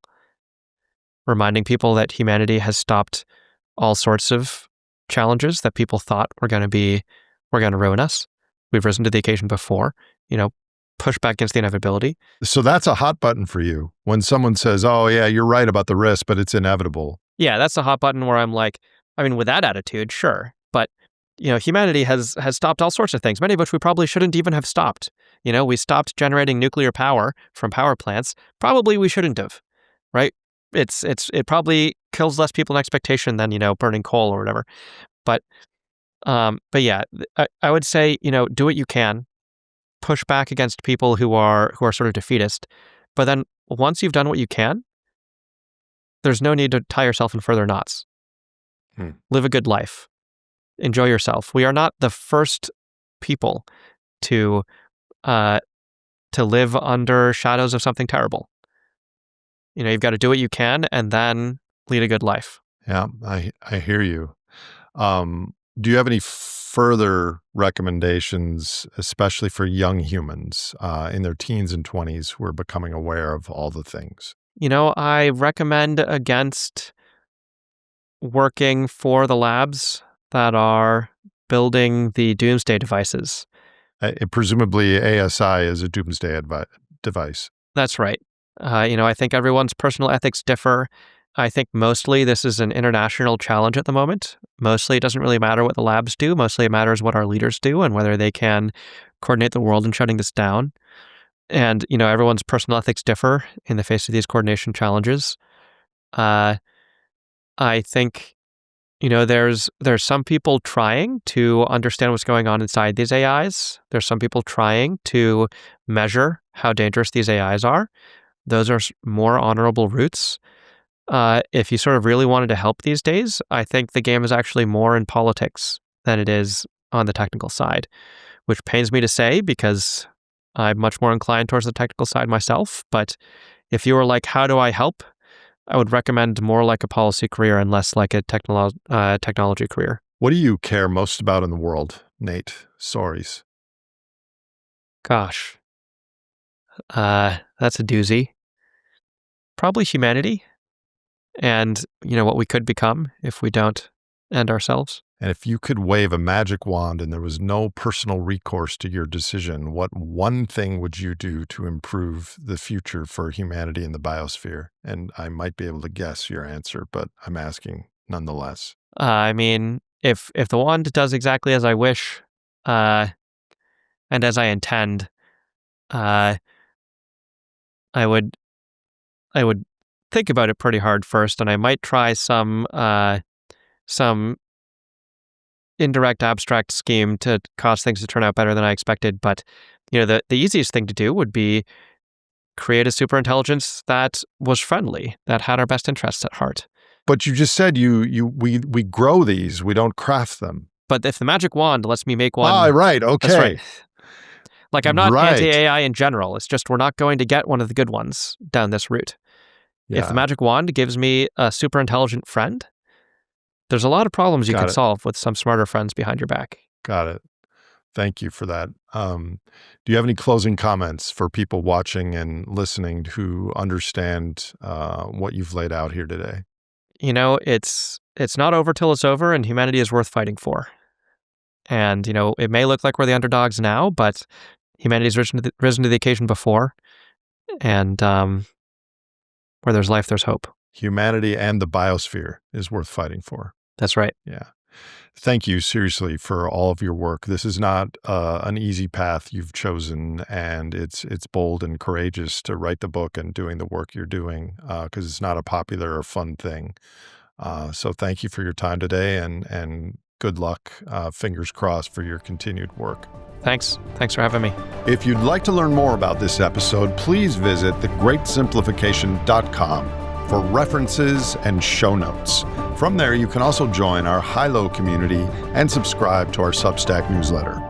reminding people that humanity has stopped all sorts of challenges that people thought were going to ruin us. We've risen to the occasion before, push back against the inevitability. So that's a hot button for you when someone says, "Oh yeah, you're right about the risk, but it's inevitable." Yeah, that's a hot button where I'm like, I mean, with that attitude, sure. But, humanity has stopped all sorts of things, many of which we probably shouldn't even have stopped. We stopped generating nuclear power from power plants. Probably we shouldn't have, right? It probably kills less people in expectation than, burning coal or whatever. But yeah, I would say, do what you can, push back against people who are sort of defeatist. But then once you've done what you can, there's no need to tie yourself in further knots. Live a good life. Enjoy yourself. We are not the first people to live under shadows of something terrible. You've got to do what you can and then lead a good life. Yeah, I hear you. Do you have any further recommendations, especially for young humans in their teens and 20s who are becoming aware of all the things? I recommend against working for the labs that are building the doomsday devices. Presumably ASI is a doomsday device. That's right. I think everyone's personal ethics differ. I think mostly this is an international challenge at the moment. Mostly it doesn't really matter what the labs do. Mostly it matters what our leaders do and whether they can coordinate the world in shutting this down. And, everyone's personal ethics differ in the face of these coordination challenges. I think, there's some people trying to understand what's going on inside these AIs. There's some people trying to measure how dangerous these AIs are. Those are more honorable routes. If you sort of really wanted to help these days, I think the game is actually more in politics than it is on the technical side, which pains me to say because I'm much more inclined towards the technical side myself. But if you were like, how do I help? I would recommend more like a policy career and less like a technology career. What do you care most about in the world, Nate Soares? Gosh, that's a doozy. Probably humanity and, what we could become if we don't end ourselves. And if you could wave a magic wand and there was no personal recourse to your decision, what one thing would you do to improve the future for humanity in the biosphere? And I might be able to guess your answer, but I'm asking nonetheless. I mean, if the wand does exactly as I wish, and as I intend, I would think about it pretty hard first, and I might try some indirect abstract scheme to cause things to turn out better than I expected. But the easiest thing to do would be create a superintelligence that was friendly, that had our best interests at heart. But you just said we grow these, we don't craft them. But if the magic wand lets me make one, right, okay, that's right. Like I'm not Right. anti-AI in general. It's just we're not going to get one of the good ones down this route. If the Yeah. magic wand gives me a super intelligent friend, there's a lot of problems you Got can it. solve with some smarter friends behind your back. Got it. Thank you for that. Do you have any closing comments for people watching and listening who understand what you've laid out here today? It's not over till it's over, and humanity is worth fighting for. And, it may look like we're the underdogs now, but humanity's risen to the occasion before. And Where there's life, there's hope. Humanity and the biosphere is worth fighting for. That's right. Yeah. Thank you, seriously, for all of your work. This is not an easy path you've chosen, and it's bold and courageous to write the book and doing the work you're doing, because it's not a popular or fun thing. So thank you for your time today, and good luck, fingers crossed, for your continued work. Thanks for having me. If you'd like to learn more about this episode, please visit thegreatsimplification.com for references and show notes. From there, you can also join our high-low community and subscribe to our Substack newsletter.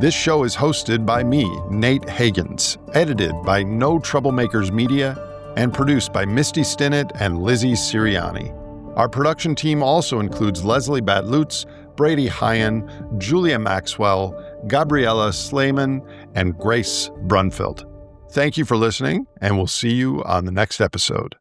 This show is hosted by me, Nate Hagens, edited by No Troublemakers Media, and produced by Misty Stinnett and Lizzie Siriani. Our production team also includes Leslie Batlutz, Brady Hyen, Julia Maxwell, Gabriella Slayman, and Grace Brunfeld. Thank you for listening, and we'll see you on the next episode.